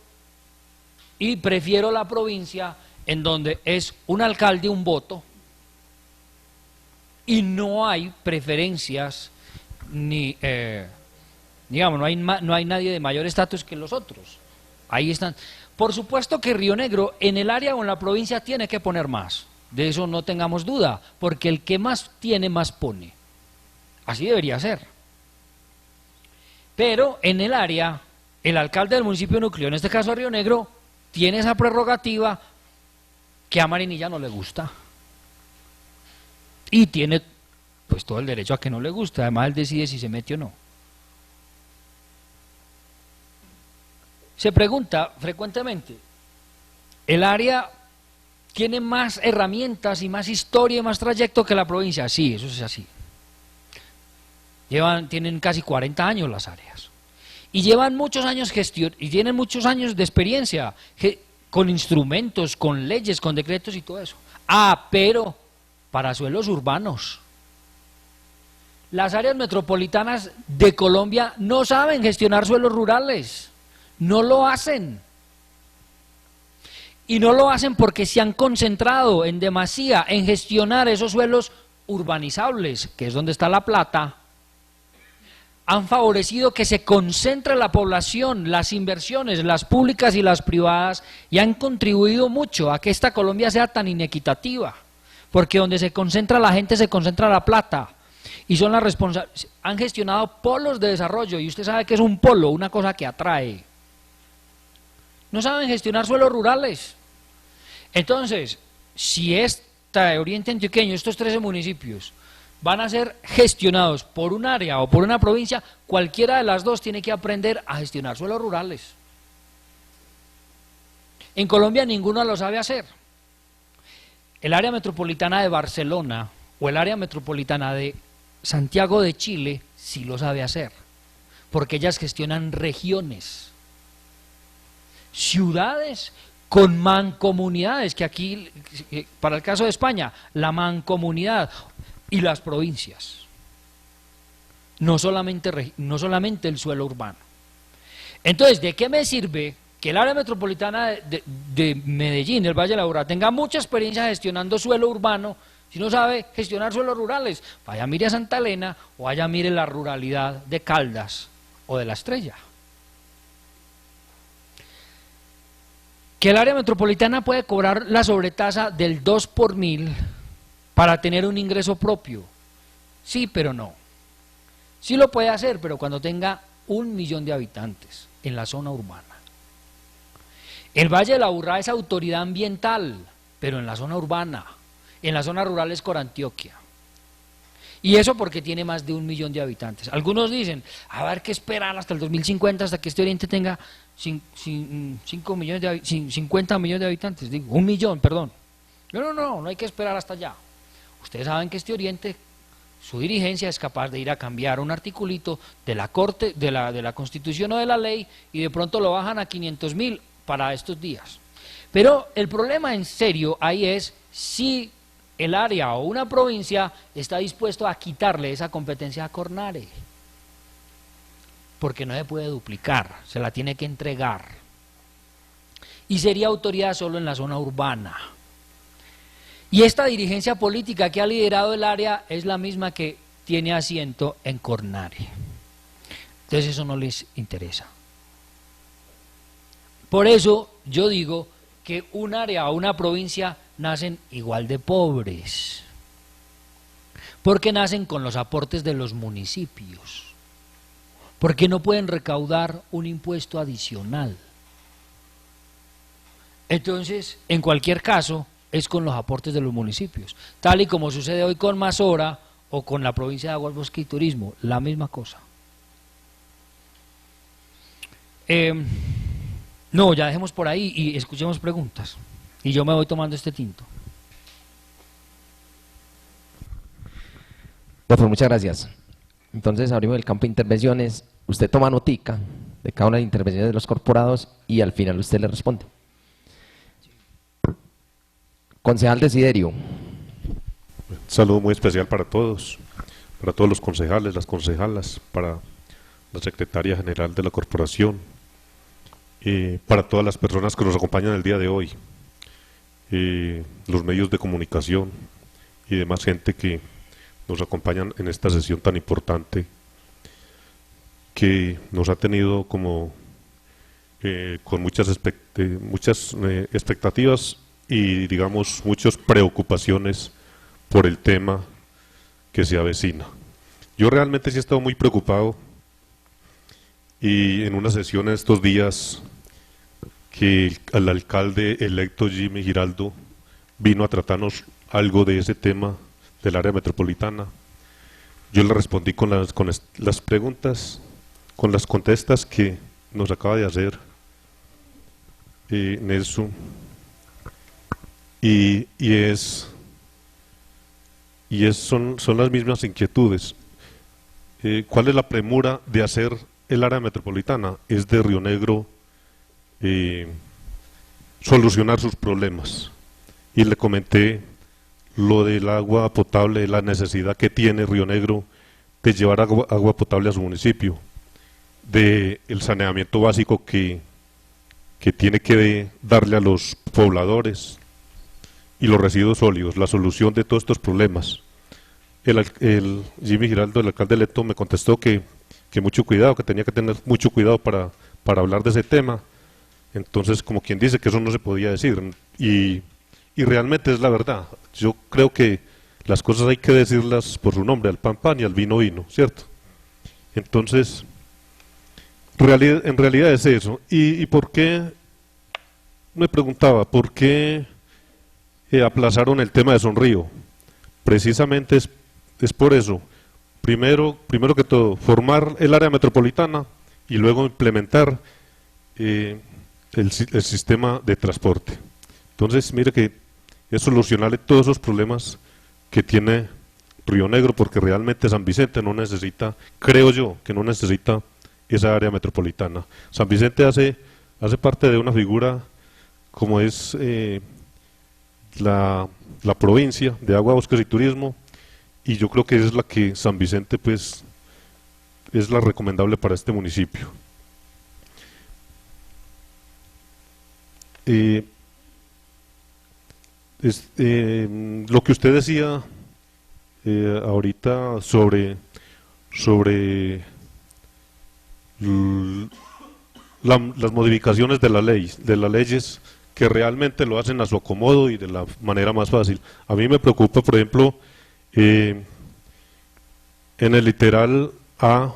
S6: y prefiero la provincia en donde es un alcalde un voto y no hay preferencias ni, digamos, no hay nadie de mayor estatus que los otros. Ahí están. Por supuesto que Río Negro en el área o en la provincia tiene que poner más, de eso no tengamos duda, porque el que más tiene más pone. Así debería ser. Pero en el área, el alcalde del municipio núcleo, en este caso Río Negro, tiene esa prerrogativa que a Marinilla no le gusta. Y tiene pues todo el derecho a que no le guste, además él decide si se mete o no. Se pregunta frecuentemente, ¿el área tiene más herramientas y más historia y más trayecto que la provincia? Sí, eso es así. Tienen casi 40 años las áreas. Y llevan muchos años y tienen muchos años de experiencia, con instrumentos, con leyes, con decretos y todo eso. Pero para suelos urbanos. Las áreas metropolitanas de Colombia no saben gestionar suelos rurales, no lo hacen. Y no lo hacen porque se han concentrado en demasía en gestionar esos suelos urbanizables, que es donde está la plata. Han favorecido que se concentre la población, las inversiones, las públicas y las privadas, y han contribuido mucho a que esta Colombia sea tan inequitativa, porque donde se concentra la gente se concentra la plata, y son las responsables. Han gestionado polos de desarrollo, y usted sabe que es un polo, una cosa que atrae. No saben gestionar suelos rurales. Entonces, si esta Oriente Antioqueño, estos 13 municipios, van a ser gestionados por un área o por una provincia, cualquiera de las dos tiene que aprender a gestionar suelos rurales. En Colombia ninguno lo sabe hacer. El área metropolitana de Barcelona o el área metropolitana de Santiago de Chile sí lo sabe hacer, porque ellas gestionan regiones, ciudades con mancomunidades, que aquí, para el caso de España, la mancomunidad y las provincias, no solamente el suelo urbano. Entonces, ¿de qué me sirve que el área metropolitana de Medellín, el Valle de la Aburrá, tenga mucha experiencia gestionando suelo urbano si no sabe gestionar suelos rurales? Vaya, mire a Santa Elena o vaya, mire la ruralidad de Caldas o de La Estrella. Que el área metropolitana puede cobrar la sobretasa del 2 por 1000 para tener un ingreso propio. Sí, pero no. Sí lo puede hacer, pero cuando tenga 1 millón de habitantes en la zona urbana. El Valle de la Aburrá es autoridad ambiental, pero en la zona urbana. En la zona rural es Corantioquia. Y eso porque tiene más de 1 millón de habitantes. Algunos dicen, a ver qué esperar hasta el 2050, hasta que este Oriente tenga 50 millones de habitantes. Digo, 1 millón, perdón. No hay que esperar hasta allá. Ustedes saben que este Oriente, su dirigencia es capaz de ir a cambiar un articulito de la Corte, de la Constitución o de la ley, y de pronto lo bajan a 500.000 para estos días. Pero el problema en serio ahí es si el área o una provincia está dispuesto a quitarle esa competencia a Cornare, porque no se puede duplicar, se la tiene que entregar, y sería autoridad solo en la zona urbana. Y esta dirigencia política que ha liderado el área es la misma que tiene asiento en Cornare. Entonces eso no les interesa. Por eso yo digo que un área o una provincia nacen igual de pobres, porque nacen con los aportes de los municipios, porque no pueden recaudar un impuesto adicional. Entonces, en cualquier caso, es con los aportes de los municipios, tal y como sucede hoy con Mazora o con la provincia de Aguas, Bosque y Turismo, la misma cosa. No, ya dejemos por ahí y escuchemos preguntas. Y yo me voy tomando este tinto.
S1: Doctor, muchas gracias. Entonces abrimos el campo de intervenciones. Usted toma notica de cada una de las intervenciones de los corporados y al final usted le responde. Concejal Desiderio.
S4: Un saludo muy especial para todos los concejales, las concejalas, para la secretaria general de la corporación, para todas las personas que nos acompañan el día de hoy, los medios de comunicación y demás gente que nos acompañan en esta sesión tan importante que nos ha tenido como con muchas expectativas y digamos muchas preocupaciones por el tema que se avecina. Yo realmente sí he estado muy preocupado y en una sesión en estos días que el alcalde electo Jimmy Giraldo vino a tratarnos algo de ese tema del área metropolitana, yo le respondí con las preguntas, con las contestas que nos acaba de hacer Nelson, son las mismas inquietudes. ¿Cuál es la premura de hacer el área metropolitana? Es de Río Negro solucionar sus problemas. Y le comenté lo del agua potable, la necesidad que tiene Río Negro de llevar agua potable a su municipio, del saneamiento básico que tiene que darle a los pobladores y los residuos sólidos, la solución de todos estos problemas. El Jimmy Giraldo, el alcalde electo, me contestó que mucho cuidado, que tenía que tener mucho cuidado para hablar de ese tema. Entonces, como quien dice que eso no se podía decir, y realmente es la verdad. Yo creo que las cosas hay que decirlas por su nombre, al pan pan y al vino vino, ¿cierto? Entonces, en realidad es eso. ¿Y por qué? Me preguntaba, ¿por qué aplazaron el tema de Sonrío? Precisamente es por eso. Primero que todo, formar el área metropolitana y luego implementar el sistema de transporte. Entonces, mire que es solucionarle todos esos problemas que tiene Río Negro, porque realmente San Vicente no necesita, creo yo, que no necesita esa área metropolitana. San Vicente hace parte de una figura como es la provincia de Agua, Bosques y Turismo, y yo creo que es la que San Vicente pues es la recomendable para este municipio. Lo que usted decía ahorita sobre las modificaciones de las leyes que realmente lo hacen a su acomodo y de la manera más fácil. A mí me preocupa, por ejemplo, en el literal A,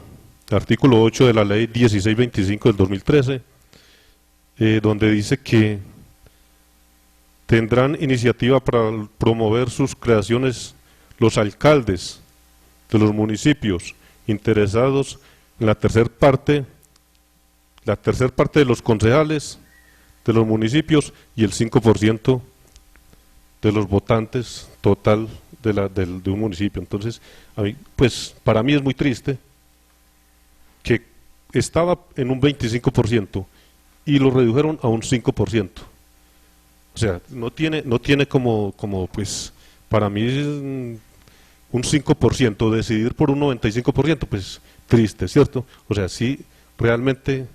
S4: artículo 8 de la ley 1625 del 2013, donde dice que tendrán iniciativa para promover sus creaciones los alcaldes de los municipios interesados en la tercer parte de los concejales de los municipios y el 5% de los votantes total de un municipio. Entonces, pues para mí es muy triste que estaba en un 25% y lo redujeron a un 5%. O sea, no tiene como pues para mí es un 5%, decidir por un 95%, pues triste, ¿cierto? O sea, sí, realmente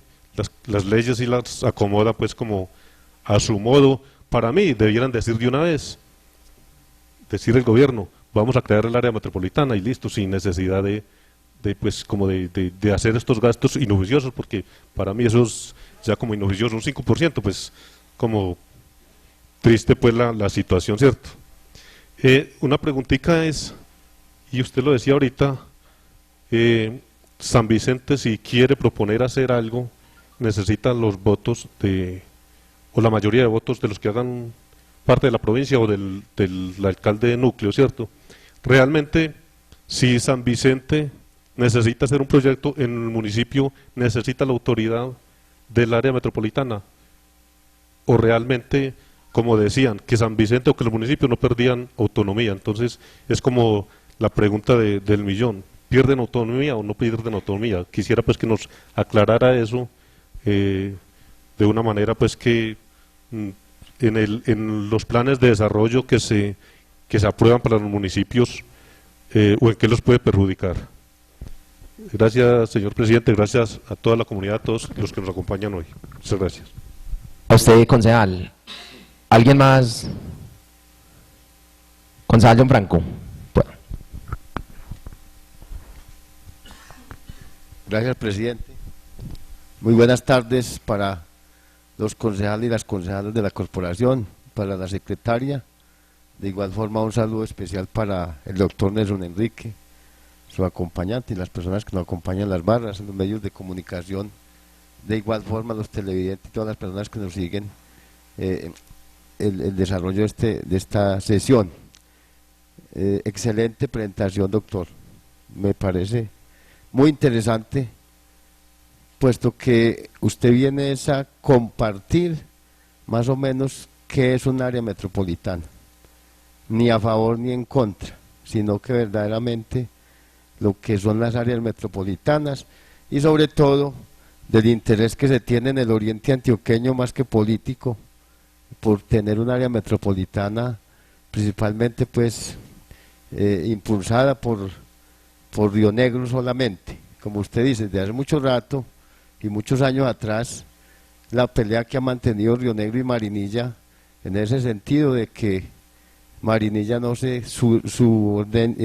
S4: las leyes sí las acomoda pues como a su modo. Para mí debieran decir de una vez, decir el gobierno, vamos a crear el área metropolitana y listo, sin necesidad de hacer estos gastos inoficiosos, porque para mí eso es ya como inoficioso, un 5%, pues como triste pues la situación, ¿cierto? Una preguntita es, y usted lo decía ahorita, San Vicente, si quiere proponer hacer algo, necesita los votos o la mayoría de votos de los que hagan parte de la provincia o del alcalde de núcleo, ¿cierto? Realmente, si San Vicente necesita hacer un proyecto en el municipio, necesita la autoridad del área metropolitana, o realmente, como decían, que San Vicente o que los municipios no perdían autonomía. Entonces, es como la pregunta del millón: ¿pierden autonomía o no pierden autonomía? Quisiera pues que nos aclarara eso de una manera pues que en los planes de desarrollo que se aprueban para los municipios, o en qué los puede perjudicar. Gracias, señor presidente, gracias a toda la comunidad, a todos los que nos acompañan hoy. Muchas gracias.
S1: A usted, concejal. ¿Alguien más? Concejal John Franco. Bueno.
S5: Gracias, presidente. Muy buenas tardes para los concejales y las concejales de la corporación, para la secretaria. De igual forma, un saludo especial para el doctor Nelson Enrique, su acompañante, y las personas que nos acompañan en las barras, en los medios de comunicación. De igual forma, los televidentes y todas las personas que nos siguen el desarrollo de esta sesión. Excelente presentación, doctor. Me parece muy interesante, puesto que usted viene a compartir más o menos qué es un área metropolitana, ni a favor ni en contra, sino que verdaderamente lo que son las áreas metropolitanas, y sobre todo del interés que se tiene en el oriente antioqueño más que político por tener un área metropolitana, principalmente pues impulsada por Río Negro solamente. Como usted dice, desde hace mucho rato y muchos años atrás, la pelea que ha mantenido Río Negro y Marinilla en ese sentido de que Marinilla no se subordena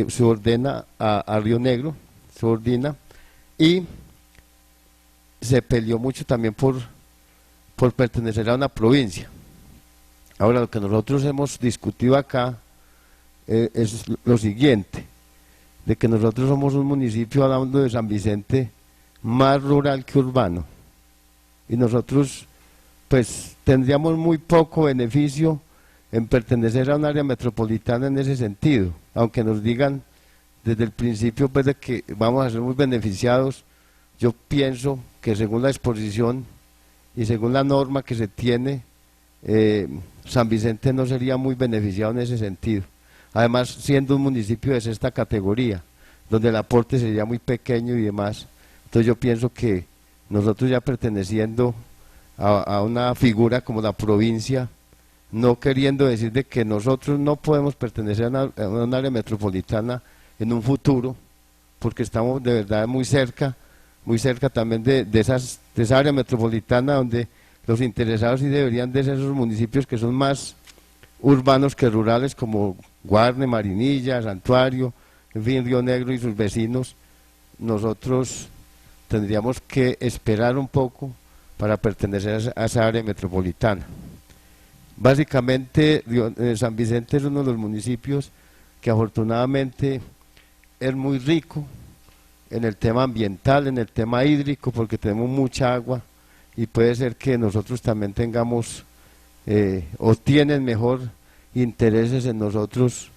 S5: a Río Negro, subordina, y se peleó mucho también por pertenecer a una provincia. Ahora, lo que nosotros hemos discutido acá es lo siguiente, de que nosotros somos un municipio, hablando de San Vicente, más rural que urbano, y nosotros pues tendríamos muy poco beneficio en pertenecer a un área metropolitana en ese sentido, aunque nos digan desde el principio pues de que vamos a ser muy beneficiados. Yo pienso que según la exposición y según la norma que se tiene, San Vicente no sería muy beneficiado en ese sentido, además siendo un municipio de sexta categoría, donde el aporte sería muy pequeño y demás. Entonces yo pienso que nosotros, ya perteneciendo a una figura como la provincia, no queriendo decir de que nosotros no podemos pertenecer a un área metropolitana en un futuro, porque estamos de verdad muy cerca también de esa área metropolitana, donde los interesados sí deberían de ser esos municipios que son más urbanos que rurales, como Guarne, Marinilla, Santuario, en fin, Río Negro y sus vecinos. Nosotros tendríamos que esperar un poco para pertenecer a esa área metropolitana. Básicamente, San Vicente es uno de los municipios que afortunadamente es muy rico en el tema ambiental, en el tema hídrico, porque tenemos mucha agua, y puede ser que nosotros también tengamos o tienen mejor intereses en nosotros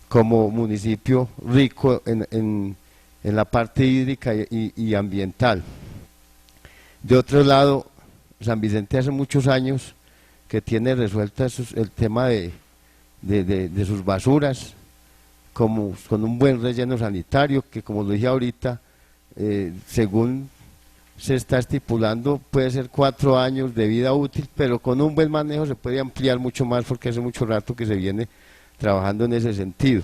S5: como municipio rico en la parte hídrica y ambiental. De otro lado, San Vicente hace muchos años que tiene resuelta el tema de sus basuras, como con un buen relleno sanitario, que como lo dije ahorita, según se está estipulando, puede ser 4 años de vida útil, pero con un buen manejo se puede ampliar mucho más, porque hace mucho rato que se viene trabajando en ese sentido.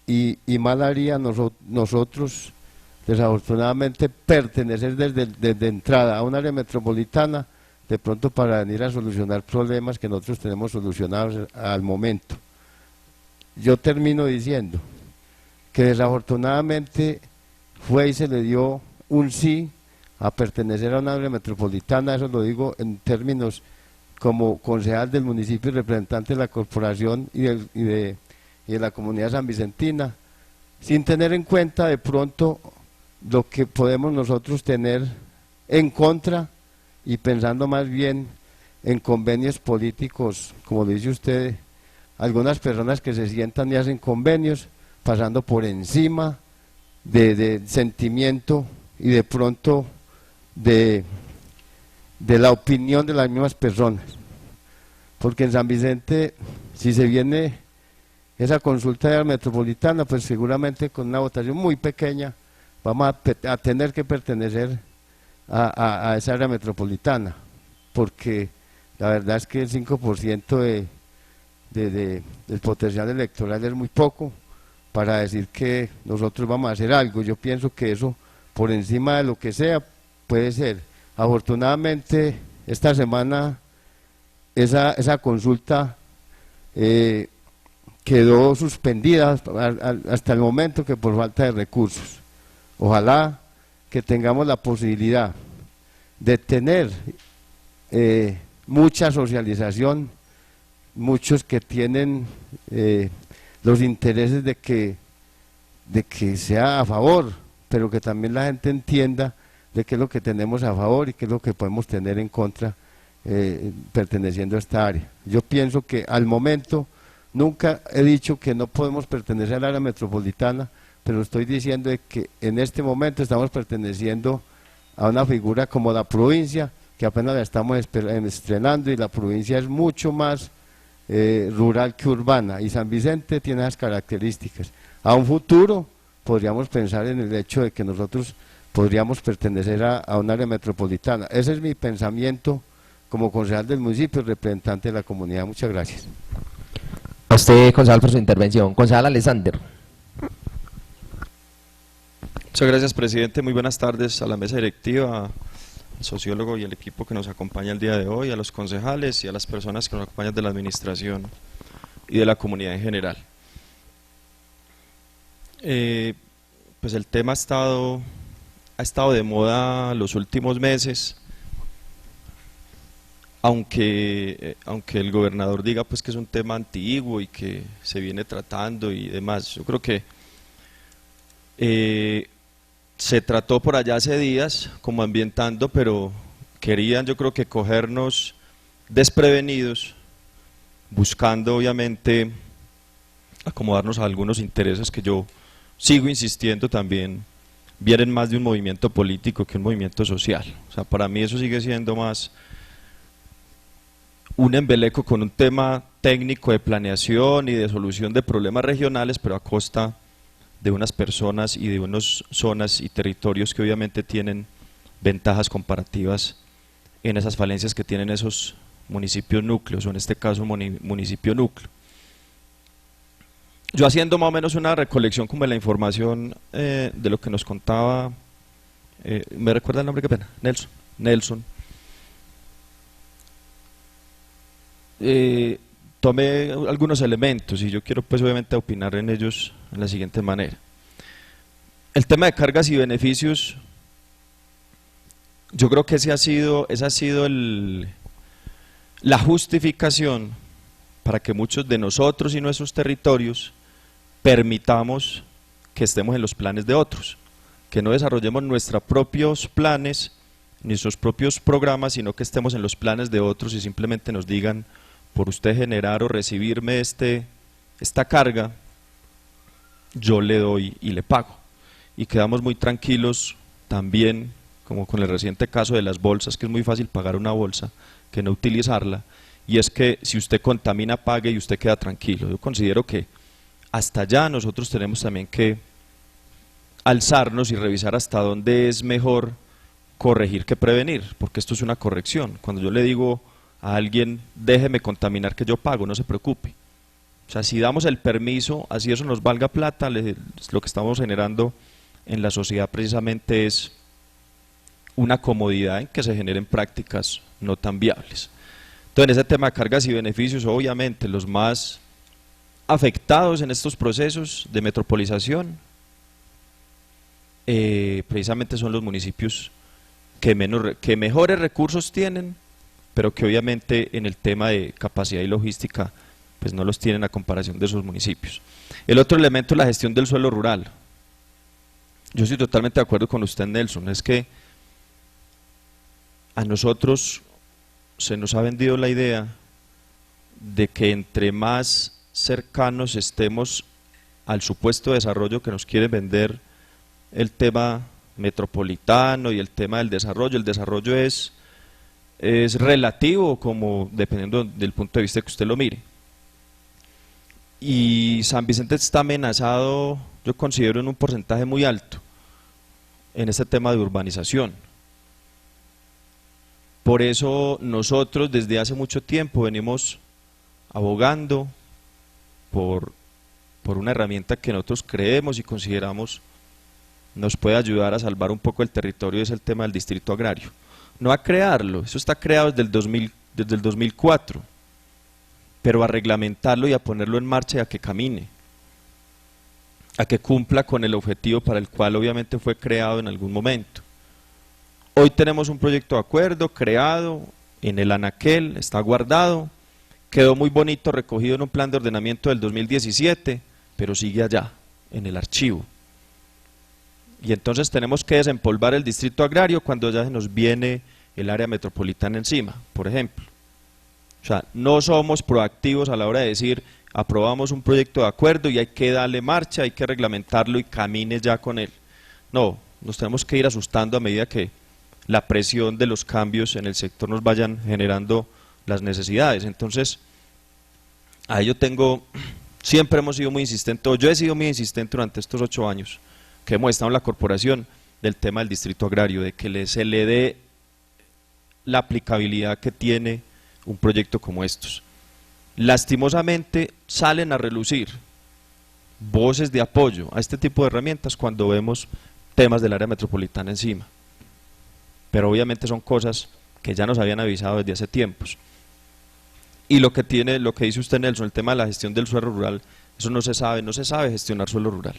S5: Y mal haría nosotros, desafortunadamente, pertenecer desde entrada a un área metropolitana, de pronto para venir a solucionar problemas que nosotros tenemos solucionados al momento. Yo termino diciendo que desafortunadamente fue y se le dio un sí a pertenecer a una área metropolitana. Eso lo digo en términos como concejal del municipio y representante de la corporación y de la comunidad sanvicentina, sin tener en cuenta de pronto lo que podemos nosotros tener en contra y pensando más bien en convenios políticos, como lo dice usted, algunas personas que se sientan y hacen convenios pasando por encima de sentimiento y de pronto de la opinión de las mismas personas, porque en San Vicente, si se viene esa consulta de la metropolitana, pues seguramente con una votación muy pequeña vamos a tener que pertenecer a esa área metropolitana, porque la verdad es que el 5% del potencial electoral es muy poco para decir que nosotros vamos a hacer algo. Yo pienso que eso, por encima de lo que sea, puede ser. Afortunadamente, esta semana esa consulta quedó suspendida hasta el momento, que por falta de recursos. Ojalá que tengamos la posibilidad de tener mucha socialización, muchos que tienen los intereses de que sea a favor, pero que también la gente entienda de qué es lo que tenemos a favor y qué es lo que podemos tener en contra perteneciendo a esta área. Yo pienso que al momento, nunca he dicho que no podemos pertenecer al área metropolitana, pero estoy diciendo de que en este momento estamos perteneciendo a una figura como la provincia, que apenas la estamos estrenando, y la provincia es mucho más rural que urbana, y San Vicente tiene esas características. A un futuro podríamos pensar en el hecho de que nosotros podríamos pertenecer a un área metropolitana. Ese es mi pensamiento como concejal del municipio, representante de la comunidad. Muchas gracias.
S1: A usted, concejal, por su intervención. Concejal Alexander.
S7: Muchas gracias, presidente. Muy buenas tardes a la mesa directiva, al sociólogo y el equipo que nos acompaña el día de hoy, a los concejales y a las personas que nos acompañan de la administración y de la comunidad en general. Pues el tema ha estado de moda los últimos meses, aunque el gobernador diga pues que es un tema antiguo y que se viene tratando y demás. Yo creo que se trató por allá hace días como ambientando, pero querían, yo creo que, cogernos desprevenidos, buscando obviamente acomodarnos a algunos intereses que yo sigo insistiendo también vienen más de un movimiento político que un movimiento social. O sea, para mí eso sigue siendo más un embeleco con un tema técnico de planeación y de solución de problemas regionales, pero a costa de unas personas y de unas zonas y territorios que obviamente tienen ventajas comparativas en esas falencias que tienen esos municipios núcleos, o en este caso municipio núcleo. Yo, haciendo más o menos una recolección como de la información de lo que nos contaba, ¿me recuerda el nombre? Qué pena. Nelson. Tomé algunos elementos y yo quiero pues obviamente opinar en ellos en la siguiente manera. El tema de cargas y beneficios, yo creo que esa ha sido la justificación para que muchos de nosotros y nuestros territorios permitamos que estemos en los planes de otros, que no desarrollemos nuestros propios planes, nuestros propios programas, sino que estemos en los planes de otros y simplemente nos digan: por usted generar o recibirme esta carga, yo le doy y le pago. Y quedamos muy tranquilos también, como con el reciente caso de las bolsas, que es muy fácil pagar una bolsa que no utilizarla, y es que si usted contamina, pague y usted queda tranquilo. Yo considero que hasta allá nosotros tenemos también que alzarnos y revisar hasta dónde es mejor corregir que prevenir, porque esto es una corrección. Cuando yo le digo a alguien: déjeme contaminar que yo pago, no se preocupe. O sea, si damos el permiso, así eso nos valga plata, lo que estamos generando en la sociedad precisamente es una comodidad en que se generen prácticas no tan viables. Entonces, en ese tema de cargas y beneficios, obviamente los más afectados en estos procesos de metropolización precisamente son los municipios que mejores recursos tienen pero que obviamente en el tema de capacidad y logística pues no los tienen a comparación de esos municipios. El otro elemento es la gestión del suelo rural. Yo estoy totalmente de acuerdo con usted, Nelson, es que a nosotros se nos ha vendido la idea de que entre más cercanos estemos al supuesto desarrollo que nos quiere vender el tema metropolitano y el tema del desarrollo, el desarrollo es relativo, como dependiendo del punto de vista que usted lo mire. Y San Vicente está amenazado, yo considero, en un porcentaje muy alto en este tema de urbanización. Por eso nosotros desde hace mucho tiempo venimos abogando por una herramienta que nosotros creemos y consideramos nos puede ayudar a salvar un poco el territorio, es el tema del distrito agrario. No a crearlo, eso está creado desde el 2004, pero a reglamentarlo y a ponerlo en marcha y a que camine, a que cumpla con el objetivo para el cual obviamente fue creado en algún momento. Hoy tenemos un proyecto de acuerdo creado en el anaquel, está guardado, quedó muy bonito recogido en un plan de ordenamiento del 2017, pero sigue allá, en el archivo. Y entonces tenemos que desempolvar el distrito agrario cuando ya se nos viene el área metropolitana encima, por ejemplo. O sea, no somos proactivos a la hora de decir, aprobamos un proyecto de acuerdo y hay que darle marcha, hay que reglamentarlo y camine ya con él. No, nos tenemos que ir asustando a medida que la presión de los cambios en el sector nos vayan generando las necesidades. Entonces, a ello siempre hemos sido muy insistentes, o yo he sido muy insistente durante estos 8 años, que hemos estado en la corporación, del tema del distrito agrario, de que se le dé la aplicabilidad que tiene un proyecto como estos. Lastimosamente salen a relucir voces de apoyo a este tipo de herramientas cuando vemos temas del área metropolitana encima, pero obviamente son cosas que ya nos habían avisado desde hace tiempos. Y lo que dice usted, Nelson, el tema de la gestión del suelo rural, eso no se sabe gestionar suelo rural,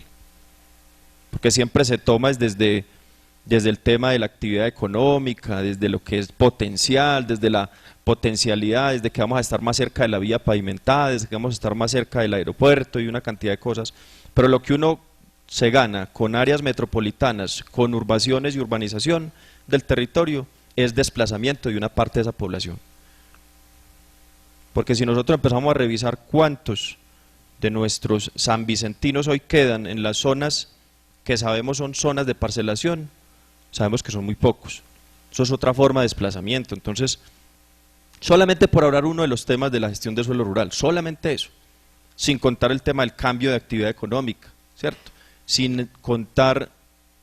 S7: porque siempre se toma desde el tema de la actividad económica, desde lo que es potencial, desde la potencialidad, desde que vamos a estar más cerca de la vía pavimentada, desde que vamos a estar más cerca del aeropuerto y una cantidad de cosas, pero lo que uno se gana con áreas metropolitanas, con urbaciones y urbanización del territorio, es desplazamiento de una parte de esa población. Porque si nosotros empezamos a revisar cuántos de nuestros sanvicentinos hoy quedan en las zonas que sabemos son zonas de parcelación, sabemos que son muy pocos. Eso es otra forma de desplazamiento. Entonces, solamente por hablar uno de los temas de la gestión de suelo rural, solamente eso, sin contar el tema del cambio de actividad económica, ¿cierto? Sin contar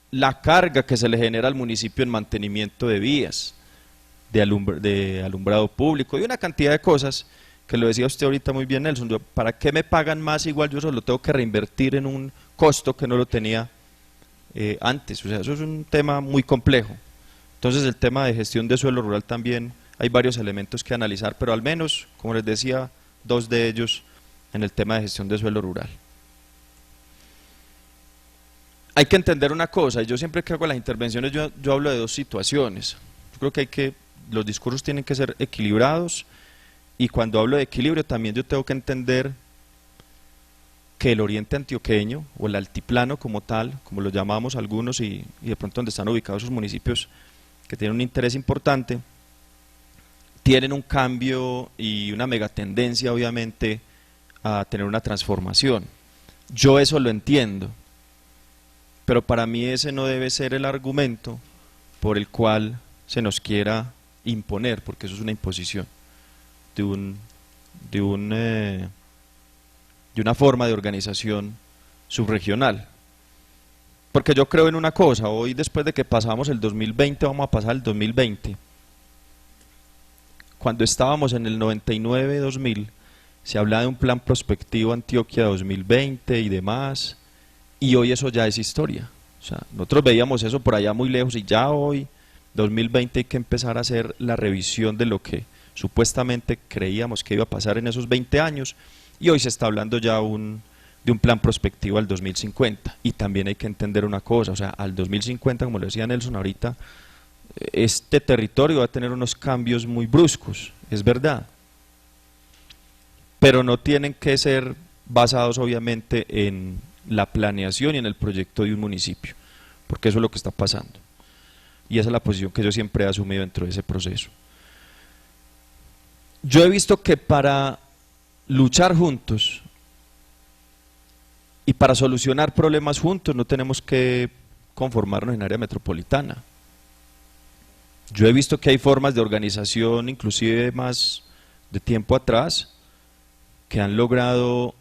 S7: la carga que se le genera al municipio en mantenimiento de vías, de alumbrado público y una cantidad de cosas que lo decía usted ahorita muy bien, Nelson. ¿Para qué me pagan más? Igual yo eso lo tengo que reinvertir en un costo que no lo tenía antes. O sea, eso es un tema muy complejo. Entonces el tema de gestión de suelo rural también hay varios elementos que analizar, pero al menos, como les decía, 2 de ellos en el tema de gestión de suelo rural. Hay que entender una cosa, y yo siempre que hago las intervenciones yo hablo de 2 situaciones. Yo creo que los discursos tienen que ser equilibrados, y cuando hablo de equilibrio también yo tengo que entender que el oriente antioqueño, o el altiplano como tal, como lo llamamos algunos, y de pronto donde están ubicados esos municipios que tienen un interés importante, tienen un cambio y una megatendencia obviamente a tener una transformación. Yo eso lo entiendo, pero para mí ese no debe ser el argumento por el cual se nos quiera imponer, porque eso es una imposición de una forma de organización subregional. Porque yo creo en una cosa, hoy después de que pasamos el 2020, vamos a pasar el 2020. Cuando estábamos en el 99-2000, se hablaba de un plan prospectivo Antioquia 2020 y demás, y hoy eso ya es historia. O sea, nosotros veíamos eso por allá muy lejos, y ya hoy, 2020, hay que empezar a hacer la revisión de lo que supuestamente creíamos que iba a pasar en esos 20 años, y hoy se está hablando ya de un plan prospectivo al 2050. Y también hay que entender una cosa, o sea, al 2050, como lo decía Nelson ahorita, este territorio va a tener unos cambios muy bruscos, es verdad, pero no tienen que ser basados obviamente en la planeación y en el proyecto de un municipio, porque eso es lo que está pasando, y esa es la posición que yo siempre he asumido dentro de ese proceso. Yo he visto que para luchar juntos y para solucionar problemas juntos no tenemos que conformarnos en área metropolitana. Yo he visto que hay formas de organización, inclusive más de tiempo atrás, que han logrado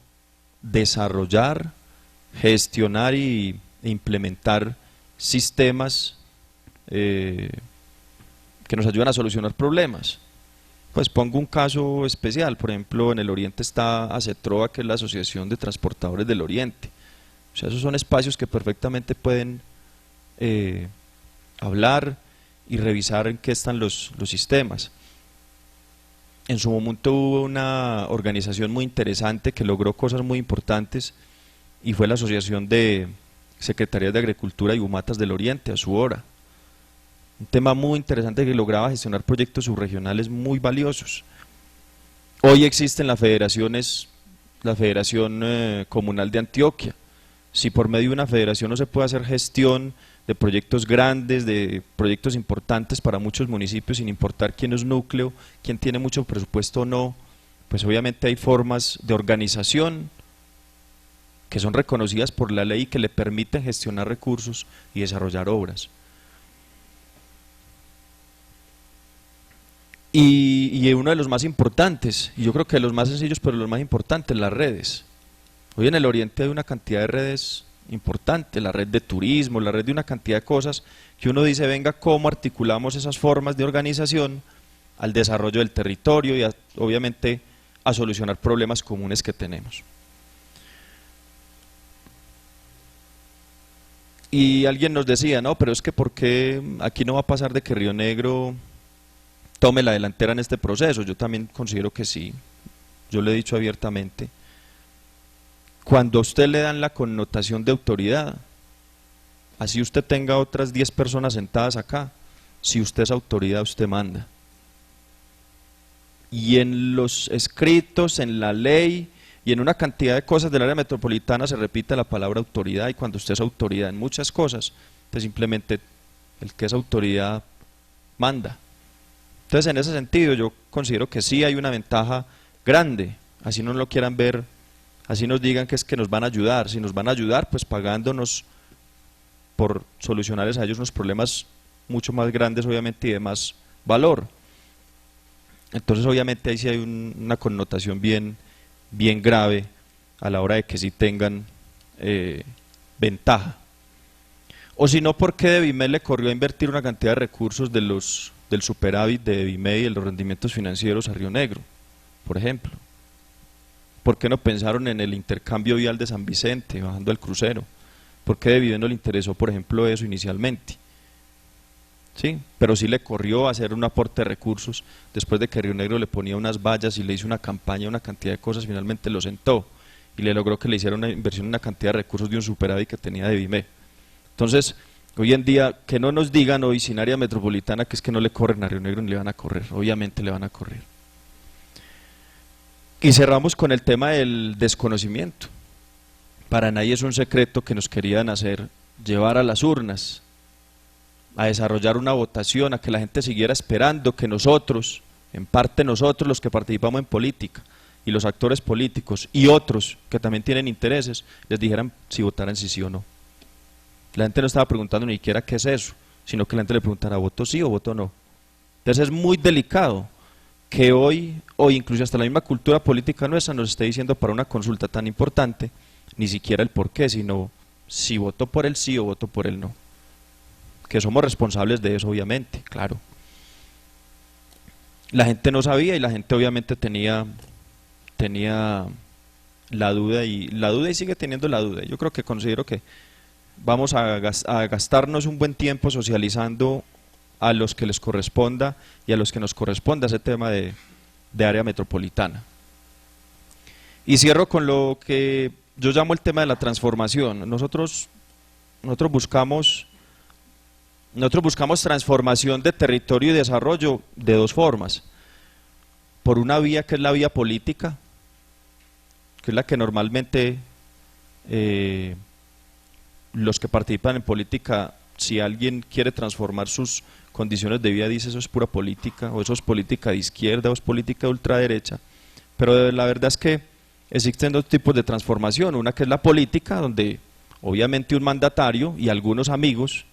S7: desarrollar, gestionar e implementar sistemas que nos ayudan a solucionar problemas. Pues pongo un caso especial, por ejemplo, en el Oriente está ACETROA, que es la Asociación de Transportadores del Oriente. O sea, esos son espacios que perfectamente pueden hablar y revisar en qué están los sistemas. En su momento hubo una organización muy interesante que logró cosas muy importantes y fue la Asociación de Secretarías de Agricultura y Humatas del Oriente, ASUORA. Un tema muy interesante que lograba gestionar proyectos subregionales muy valiosos. Hoy existen las federaciones, la Federación Comunal de Antioquia. Si por medio de una federación no se puede hacer gestión de proyectos grandes, de proyectos importantes para muchos municipios, sin importar quién es núcleo, quién tiene mucho presupuesto o no, pues obviamente hay formas de organización que son reconocidas por la ley y que le permiten gestionar recursos y desarrollar obras. Y uno de los más importantes, y yo creo que de los más sencillos, pero los más importantes, las redes. Hoy en el Oriente hay una cantidad de redes importante, la red de turismo, la red de una cantidad de cosas que uno dice, venga, ¿cómo articulamos esas formas de organización al desarrollo del territorio y obviamente a solucionar problemas comunes que tenemos? Y alguien nos decía, no, pero es que ¿por qué aquí no va a pasar de que Río Negro tome la delantera en este proceso? Yo también considero que sí, yo lo he dicho abiertamente. Cuando a usted le dan la connotación de autoridad, así usted tenga otras 10 personas sentadas acá, si usted es autoridad, usted manda. Y en los escritos, en la ley y en una cantidad de cosas del área metropolitana se repite la palabra autoridad, y cuando usted es autoridad en muchas cosas, pues simplemente el que es autoridad manda. Entonces, en ese sentido, yo considero que sí hay una ventaja grande, así no lo quieran ver, así nos digan que es que nos van a ayudar. Si nos van a ayudar, pues pagándonos por solucionarles a ellos unos problemas mucho más grandes, obviamente, y de más valor. Entonces, obviamente, ahí sí hay una connotación bien grave a la hora de que sí tengan ventaja. O si no, ¿por qué Devimed le corrió a invertir una cantidad de recursos del superávit de Devimed y de los rendimientos financieros a Río Negro, por ejemplo? ¿Por qué no pensaron en el intercambio vial de San Vicente, bajando el crucero? ¿Por qué Devimed no le interesó, por ejemplo, eso inicialmente? Sí, pero sí le corrió a hacer un aporte de recursos después de que Río Negro le ponía unas vallas y le hizo una campaña, una cantidad de cosas, finalmente lo sentó y le logró que le hiciera una inversión en una cantidad de recursos de un superávit que tenía Devimed. Entonces, hoy en día, que no nos digan hoy sin área metropolitana que es que no le corren a Río Negro ni le van a correr, obviamente le van a correr. Y cerramos con el tema del desconocimiento. Para nadie es un secreto que nos querían hacer llevar a las urnas, a desarrollar una votación, a que la gente siguiera esperando que nosotros, en parte nosotros los que participamos en política, y los actores políticos, y otros que también tienen intereses, les dijeran si votaran sí o no. La gente no estaba preguntando ni siquiera qué es eso, sino que la gente le preguntara, ¿voto sí o voto no? Entonces es muy delicado que hoy incluso hasta la misma cultura política nuestra nos esté diciendo para una consulta tan importante, ni siquiera el por qué, sino si voto por el sí o voto por el no. Que somos responsables de eso, obviamente, claro. La gente no sabía y la gente obviamente tenía la duda y sigue teniendo la duda. Yo creo que considero que vamos a gastarnos un buen tiempo socializando a los que les corresponda y a los que nos corresponda ese tema de área metropolitana. Y cierro con lo que yo llamo el tema de la transformación. Nosotros buscamos nosotros buscamos transformación de territorio y desarrollo de dos formas. Por una vía que es la vía política, que es la que normalmente los que participan en política, si alguien quiere transformar sus condiciones de vida, dice eso es pura política, o eso es política de izquierda, o es política de ultraderecha. Pero la verdad es que existen dos tipos de transformación, una que es la política, donde obviamente un mandatario y algunos amigos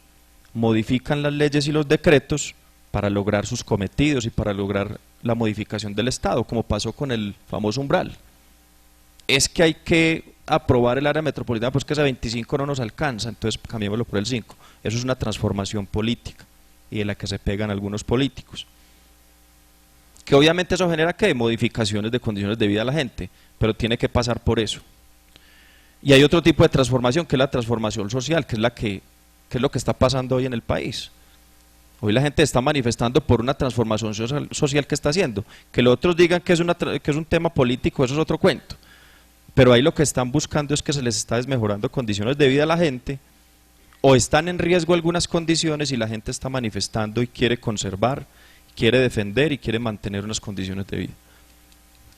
S7: modifican las leyes y los decretos para lograr sus cometidos y para lograr la modificación del Estado, como pasó con el famoso umbral. Es que hay que aprobar el área metropolitana, pues que ese 25 no nos alcanza, entonces cambiémoslo por el 5. Eso es una transformación política y de la que se pegan algunos políticos. Que obviamente eso genera ¿qué? Modificaciones de condiciones de vida a la gente, pero tiene que pasar por eso. Y hay otro tipo de transformación que es la transformación social, que es lo que está pasando hoy en el país. Hoy la gente está manifestando por una transformación social que está haciendo. Que los otros digan que es un tema político, eso es otro cuento. Pero ahí lo que están buscando es que se les está desmejorando condiciones de vida a la gente, o están en riesgo algunas condiciones y la gente está manifestando y quiere conservar, quiere defender y quiere mantener unas condiciones de vida.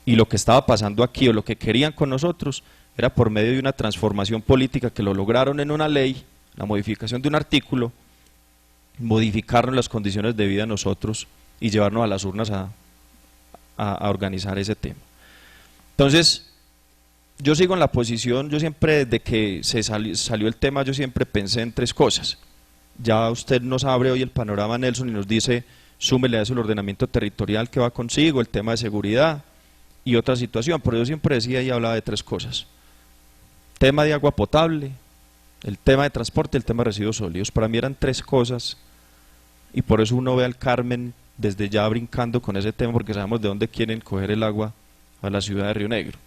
S7: Y lo que estaba pasando aquí, o lo que querían con nosotros, era por medio de una transformación política que lo lograron en una ley, la modificación de un artículo, modificarnos las condiciones de vida a nosotros y llevarnos a las urnas a organizar ese tema. Entonces, yo sigo en la posición, yo siempre desde que salió el tema, yo siempre pensé en tres cosas. Ya usted nos abre hoy el panorama, Nelson, y nos dice, súmele a eso el ordenamiento territorial que va consigo, el tema de seguridad y otra situación, pero yo siempre decía y hablaba de tres cosas. Tema de agua potable, el tema de transporte y el tema de residuos sólidos. Para mí eran tres cosas y por eso uno ve al Carmen desde ya brincando con ese tema, porque sabemos de dónde quieren coger el agua a la ciudad de Río Negro.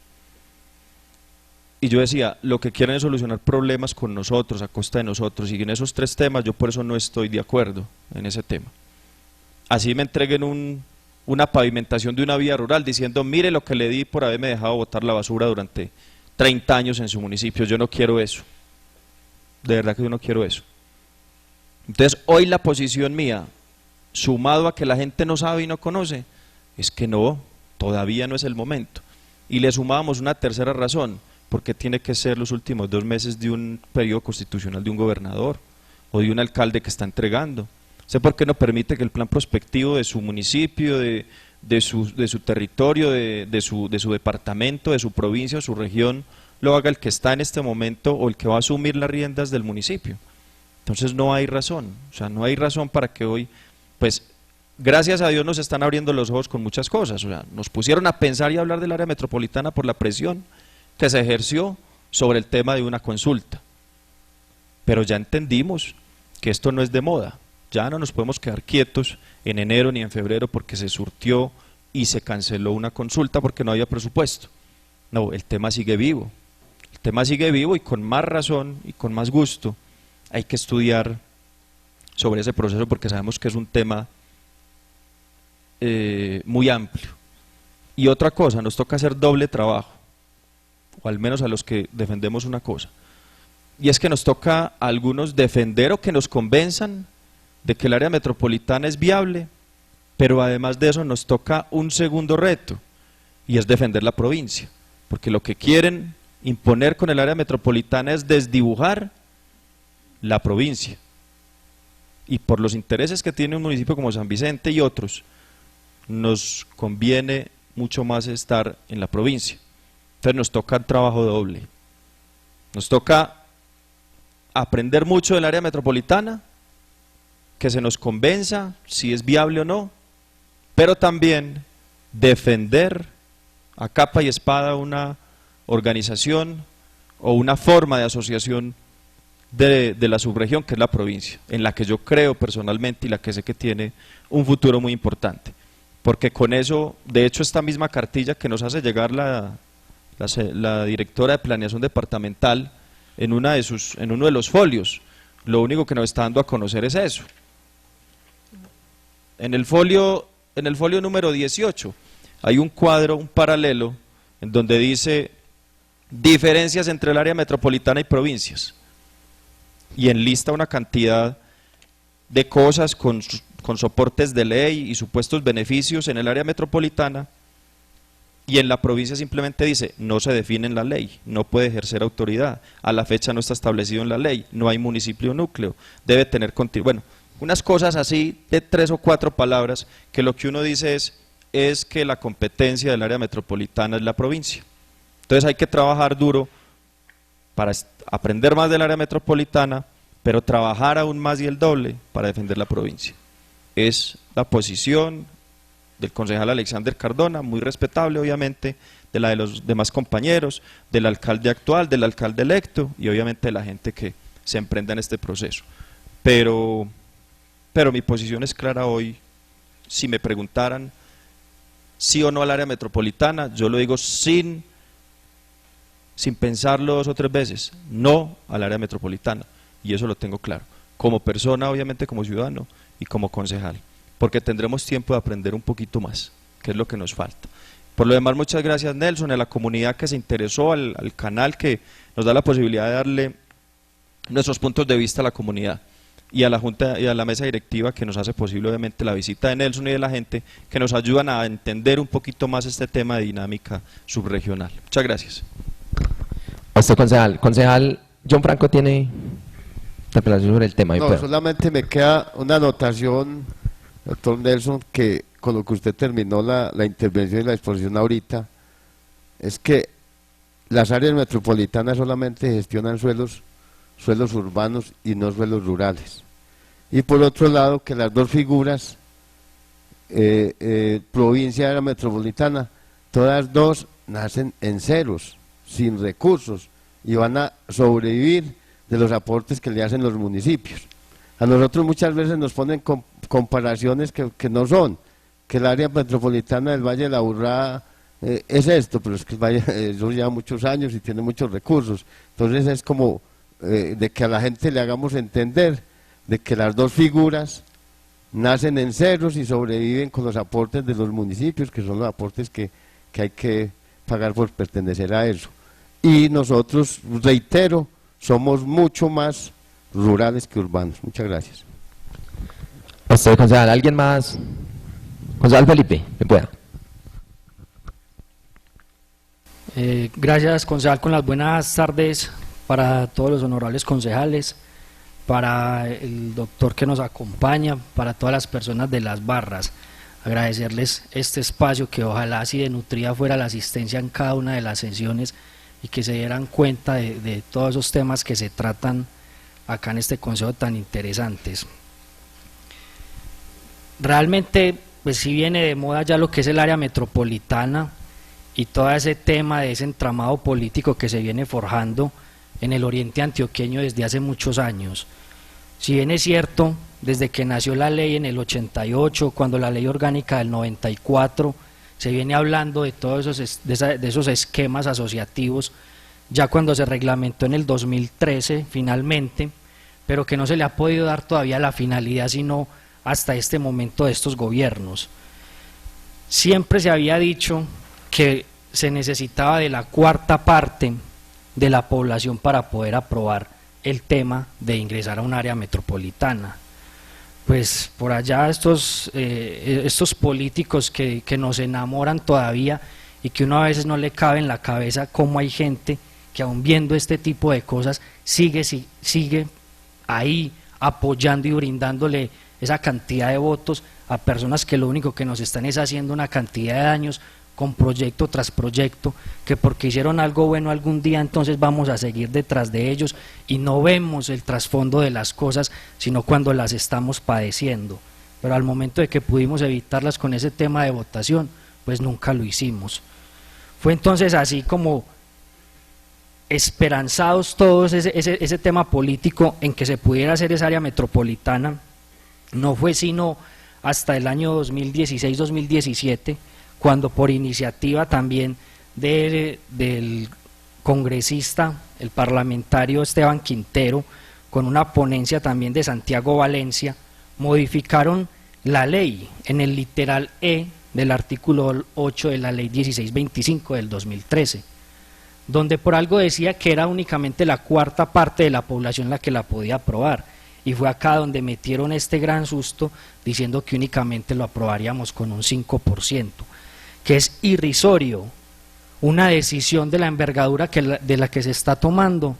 S7: Y yo decía, lo que quieren es solucionar problemas con nosotros, a costa de nosotros, y en esos tres temas yo por eso no estoy de acuerdo en ese tema. Así me entreguen una pavimentación de una vía rural diciendo, mire lo que le di por haberme dejado botar la basura durante 30 años en su municipio, yo no quiero eso. De verdad que yo no quiero eso. Entonces hoy la posición mía, sumado a que la gente no sabe y no conoce, es que no, todavía no es el momento. Y le sumábamos una tercera razón, porque tiene que ser los últimos 2 meses de un periodo constitucional de un gobernador o de un alcalde que está entregando. Sé por qué no permite que el plan prospectivo de su municipio, de su territorio, de su departamento, de su provincia o su región, lo haga el que está en este momento o el que va a asumir las riendas del municipio. Entonces no hay razón, o sea, no hay razón para que hoy, pues gracias a Dios nos están abriendo los ojos con muchas cosas, o sea, nos pusieron a pensar y a hablar del área metropolitana por la presión que se ejerció sobre el tema de una consulta. Pero ya entendimos que esto no es de moda, ya no nos podemos quedar quietos en enero ni en febrero porque se surtió y se canceló una consulta porque no había presupuesto. No, el tema sigue vivo, el tema sigue vivo y con más razón y con más gusto hay que estudiar sobre ese proceso porque sabemos que es un tema muy amplio. Y otra cosa, nos toca hacer doble trabajo, o al menos a los que defendemos una cosa, y es que nos toca a algunos defender o que nos convenzan de que el área metropolitana es viable, pero además de eso nos toca un segundo reto, y es defender la provincia, porque lo que quieren imponer con el área metropolitana es desdibujar la provincia, y por los intereses que tiene un municipio como San Vicente y otros, nos conviene mucho más estar en la provincia. Entonces nos toca un trabajo doble, nos toca aprender mucho del área metropolitana, que se nos convenza si es viable o no, pero también defender a capa y espada una organización o una forma de asociación de la subregión que es la provincia, en la que yo creo personalmente y la que sé que tiene un futuro muy importante, porque con eso, de hecho esta misma cartilla que nos hace llegar la directora de planeación departamental en uno de los folios, lo único que nos está dando a conocer es eso. En el folio número 18 hay un cuadro, un paralelo, en donde dice diferencias entre el área metropolitana y provincias, y enlista una cantidad de cosas con soportes de ley y supuestos beneficios en el área metropolitana, y en la provincia simplemente dice, no se define en la ley, no puede ejercer autoridad, a la fecha no está establecido en la ley, no hay municipio núcleo, debe tener bueno, unas cosas así de 3 o 4 palabras que lo que uno dice es que la competencia del área metropolitana es la provincia. Entonces hay que trabajar duro para aprender más del área metropolitana, pero trabajar aún más y el doble para defender la provincia. Es la posición del concejal Alexander Cardona, muy respetable obviamente, de la de los demás compañeros, del alcalde actual, del alcalde electo y obviamente de la gente que se emprenda en este proceso. Pero mi posición es clara hoy. Si me preguntaran sí o no al área metropolitana, yo lo digo sin pensarlo 2 o 3 veces, no al área metropolitana, y eso lo tengo claro, como persona obviamente, como ciudadano y como concejal, porque tendremos tiempo de aprender un poquito más, que es lo que nos falta. Por lo demás, muchas gracias Nelson, a la comunidad que se interesó, al canal que nos da la posibilidad de darle nuestros puntos de vista a la comunidad, y a la Junta y a la mesa directiva que nos hace posible obviamente la visita de Nelson y de la gente que nos ayudan a entender un poquito más este tema de dinámica subregional. Muchas gracias.
S1: A usted, concejal. Concejal, John Franco tiene interpelación sobre el tema.
S5: No, solamente me queda una anotación, doctor Nelson, que con lo que usted terminó la intervención y la exposición ahorita, es que las áreas metropolitanas solamente gestionan suelos urbanos y no suelos rurales. Y por otro lado, que las dos figuras, provincia y área metropolitana, todas dos nacen en ceros, sin recursos, y van a sobrevivir de los aportes que le hacen los municipios. A nosotros muchas veces nos ponen comparaciones que no son, que el área metropolitana del Valle de la Urrá es esto, pero es que el Valle eso lleva muchos años y tiene muchos recursos. Entonces es como de que a la gente le hagamos entender de que las dos figuras nacen en ceros y sobreviven con los aportes de los municipios, que son los aportes que hay que pagar por pertenecer a eso. Y nosotros, reitero, somos mucho más rurales que urbanos. Muchas gracias.
S1: A usted, concejal. ¿Alguien más? Concejal Felipe, me pueda.
S6: Gracias, concejal, con las buenas tardes para todos los honorables concejales, para el doctor que nos acompaña, para todas las personas de las barras. Agradecerles este espacio, que ojalá así de nutrida fuera la asistencia en cada una de las sesiones y que se dieran cuenta de todos esos temas que se tratan acá en este consejo tan interesantes. Realmente, pues sí viene de moda ya lo que es el área metropolitana y todo ese tema de ese entramado político que se viene forjando en el oriente antioqueño desde hace muchos años. Si bien es cierto, desde que nació la ley en el 88, cuando la ley orgánica del 94, se viene hablando de todos esos esquemas asociativos, ya cuando se reglamentó en el 2013 finalmente, pero que no se le ha podido dar todavía la finalidad sino hasta este momento de estos gobiernos. Siempre se había dicho que se necesitaba de la 4ª parte de la población para poder aprobar el tema de ingresar a un área metropolitana. Pues por allá estos políticos que nos enamoran todavía y que uno a veces no le cabe en la cabeza cómo hay gente que aún viendo este tipo de cosas sigue ahí apoyando y brindándole esa cantidad de votos a personas que lo único que nos están es haciendo una cantidad de daños con proyecto tras proyecto, que porque hicieron algo bueno algún día entonces vamos a seguir detrás de ellos y no vemos el trasfondo de las cosas sino cuando las estamos padeciendo. Pero al momento de que pudimos evitarlas con ese tema de votación, pues nunca lo hicimos. Fue entonces así como esperanzados todos ese tema político en que se pudiera hacer esa área metropolitana. No fue sino hasta el año 2016-2017 cuando por iniciativa también del congresista, el parlamentario Esteban Quintero, con una ponencia también de Santiago Valencia, modificaron la ley en el literal E del artículo 8 de la ley 1625 del 2013, donde por algo decía que era únicamente la 4ª parte de la población la que la podía aprobar. y fue acá donde metieron este gran susto diciendo que únicamente lo aprobaríamos con un 5%, que es irrisorio, una decisión de la envergadura de la que se está tomando,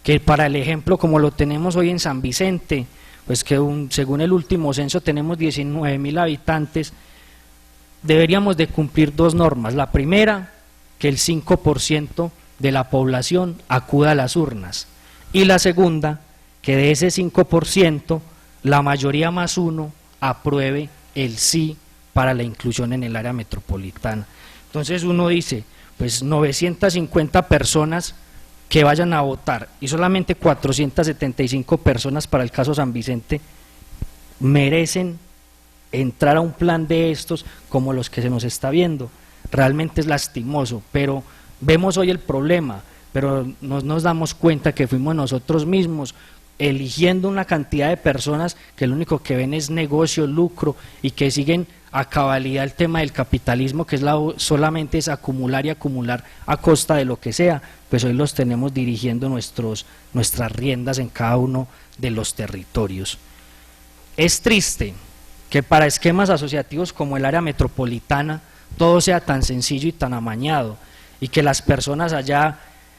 S6: que para el ejemplo como lo tenemos hoy en San Vicente, pues que según el último censo tenemos 19.000 habitantes, deberíamos de cumplir dos normas. La primera, que el 5% de la población acuda a las urnas, y la segunda, que de ese 5%, la mayoría más uno apruebe el sí para la inclusión en el área metropolitana. Entonces uno dice, pues 950 personas que vayan a votar y solamente 475 personas para el caso San Vicente merecen entrar a un plan de estos como los que se nos está viendo. Realmente es lastimoso, pero vemos hoy el problema, pero no nos damos cuenta que fuimos nosotros mismos eligiendo una cantidad de personas que lo único que ven es negocio, lucro, y que siguen a cabalidad el tema del capitalismo, que es solamente es acumular y acumular a costa de lo que sea. Pues hoy los tenemos dirigiendo nuestras riendas en cada uno de los territorios. Es triste que para esquemas asociativos como el área metropolitana todo sea tan sencillo y tan amañado, y que las personas allá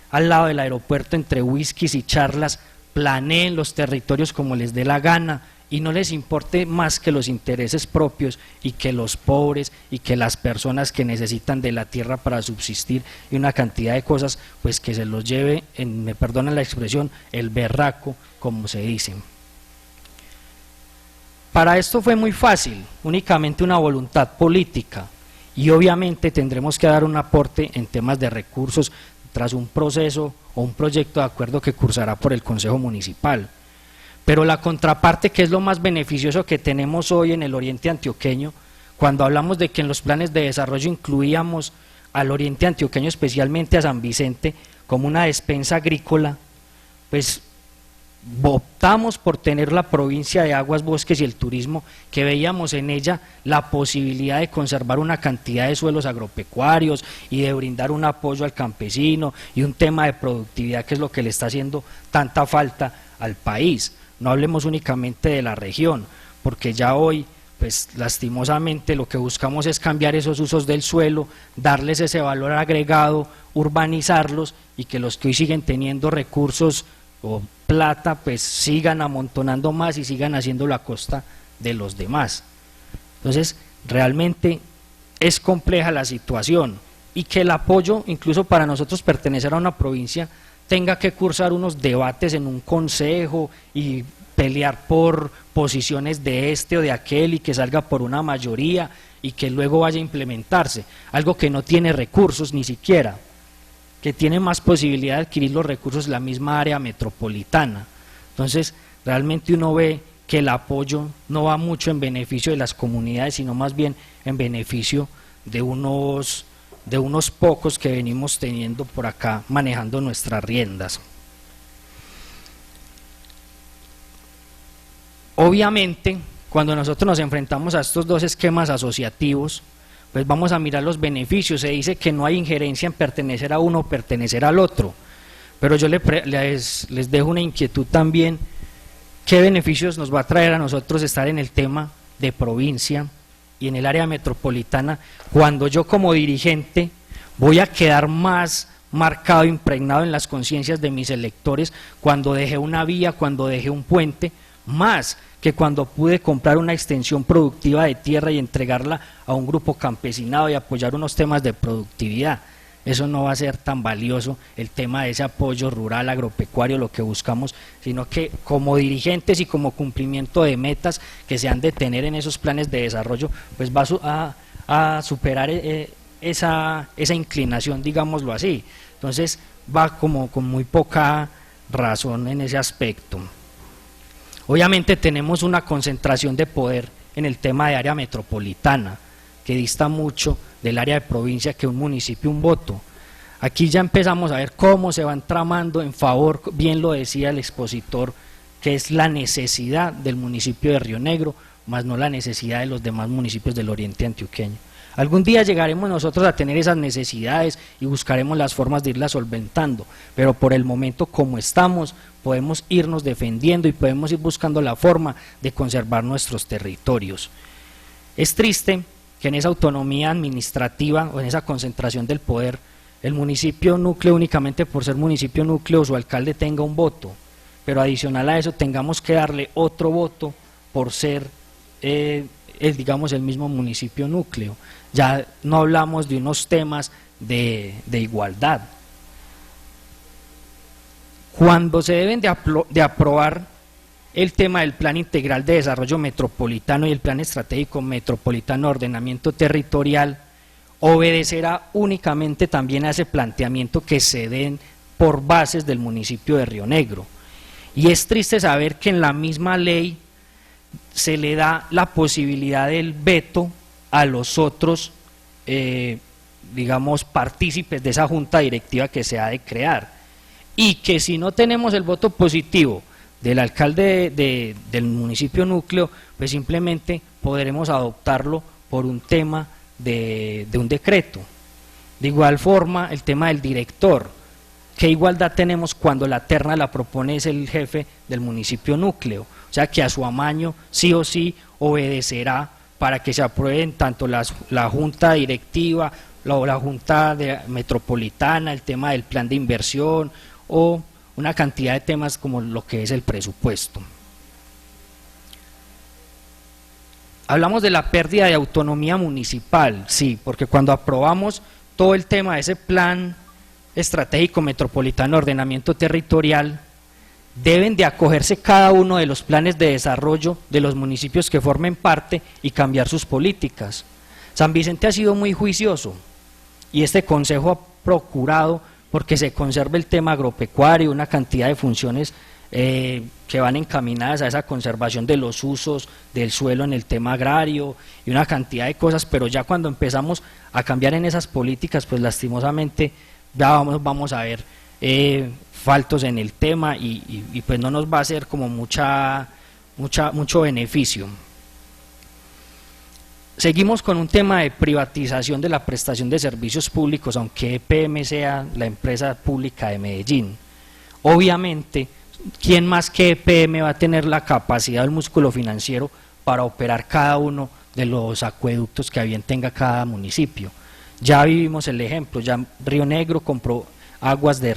S6: al lado del aeropuerto entre whiskies y charlas planeen los territorios como les dé la gana y no les importe más que los intereses propios, y que los pobres y que las personas que necesitan de la tierra para subsistir y una cantidad de cosas, pues que se los lleve, me perdonan la expresión, el berraco, como se dice. Para esto fue muy fácil, únicamente una voluntad política, y obviamente tendremos que dar un aporte en temas de recursos tras un proceso o un proyecto de acuerdo que cursará por el Consejo Municipal. Pero la contraparte, que es lo más beneficioso que tenemos hoy en el oriente antioqueño, cuando hablamos de que en los planes de desarrollo incluíamos al oriente antioqueño, especialmente a San Vicente, como una despensa agrícola, pues optamos por tener la provincia de Aguas, Bosques y el Turismo, que veíamos en ella la posibilidad de conservar una cantidad de suelos agropecuarios y de brindar un apoyo al campesino y un tema de productividad, que es lo que le está haciendo tanta falta al país. No hablemos únicamente de la región, porque ya hoy, pues lastimosamente lo que buscamos es cambiar esos usos del suelo, darles ese valor agregado, urbanizarlos, y que los que hoy siguen teniendo recursos o plata, pues sigan amontonando más y sigan haciéndolo a costa de los demás. Entonces, realmente es compleja la situación, y que el apoyo, incluso para nosotros pertenecer a una provincia, tenga que cursar unos debates en un consejo y pelear por posiciones de este o de aquel, y que salga por una mayoría y que luego vaya a implementarse, algo que no tiene recursos ni siquiera, que tiene más posibilidad de adquirir los recursos la misma área metropolitana. Entonces, realmente uno ve que el apoyo no va mucho en beneficio de las comunidades, sino más bien en beneficio de unos pocos que venimos teniendo por acá manejando nuestras riendas. Obviamente, cuando nosotros nos enfrentamos a estos dos esquemas asociativos, pues vamos a mirar los beneficios. Se dice que no hay injerencia en pertenecer a uno o pertenecer al otro, pero yo les dejo una inquietud también: ¿qué beneficios nos va a traer a nosotros estar en el tema de provincia y en el área metropolitana, cuando yo como dirigente voy a quedar más marcado, impregnado en las conciencias de mis electores cuando dejé una vía, cuando dejé un puente, más que cuando pude comprar una extensión productiva de tierra y entregarla a un grupo campesinado y apoyar unos temas de productividad? Eso no va a ser tan valioso, el tema de ese apoyo rural, agropecuario, lo que buscamos, sino que como dirigentes y como cumplimiento de metas que se han de tener en esos planes de desarrollo, pues va a superar esa inclinación, digámoslo así. Entonces va como con muy poca razón en ese aspecto. Obviamente tenemos una concentración de poder en el tema de área metropolitana, que dista mucho del área de provincia, que un municipio, un voto. Aquí ya empezamos a ver cómo se van tramando en favor, bien lo decía el expositor, que es la necesidad del municipio de Río Negro, más no la necesidad de los demás municipios del oriente antioqueño. Algún día llegaremos nosotros a tener esas necesidades y buscaremos las formas de irlas solventando, pero por el momento, como estamos, podemos irnos defendiendo y podemos ir buscando la forma de conservar nuestros territorios. Es triste que en esa autonomía administrativa o en esa concentración del poder, el municipio núcleo, únicamente por ser municipio núcleo, su alcalde tenga un voto, pero adicional a eso tengamos que darle otro voto por ser, digamos, el mismo municipio núcleo. Ya no hablamos de unos temas de igualdad. Cuando se deben de aprobar el tema del Plan Integral de Desarrollo Metropolitano y el Plan Estratégico Metropolitano de Ordenamiento Territorial, obedecerá únicamente también a ese planteamiento que se den por bases del municipio de Río Negro. Y es triste saber que en la misma ley se le da la posibilidad del veto a los otros, digamos, partícipes de esa junta directiva que se ha de crear, y que si no tenemos el voto positivo del alcalde del municipio núcleo, pues simplemente podremos adoptarlo por un tema de un decreto. De igual forma, el tema del director, ¿qué igualdad tenemos cuando la terna la propone es el jefe del municipio núcleo? O sea que a su amaño sí o sí obedecerá para que se aprueben tanto la junta directiva, la junta metropolitana, el tema del plan de inversión o una cantidad de temas como lo que es el presupuesto. Hablamos de la pérdida de autonomía municipal, sí, porque cuando aprobamos todo el tema de ese plan estratégico metropolitano de ordenamiento territorial, deben de acogerse cada uno de los planes de desarrollo de los municipios que formen parte y cambiar sus políticas. San Vicente ha sido muy juicioso y este consejo ha procurado porque se conserve el tema agropecuario, una cantidad de funciones que van encaminadas a esa conservación de los usos del suelo en el tema agrario y una cantidad de cosas, pero ya cuando empezamos a cambiar en esas políticas, pues lastimosamente ya vamos a ver faltos en el tema y pues no nos va a hacer como mucho beneficio. Seguimos con un tema de privatización de la prestación de servicios públicos, aunque EPM sea la empresa pública de Medellín. Obviamente, ¿quién más que EPM va a tener la capacidad del músculo financiero para operar cada uno de los acueductos que a bien tenga cada municipio? Ya vivimos el ejemplo, ya Río Negro compró aguas de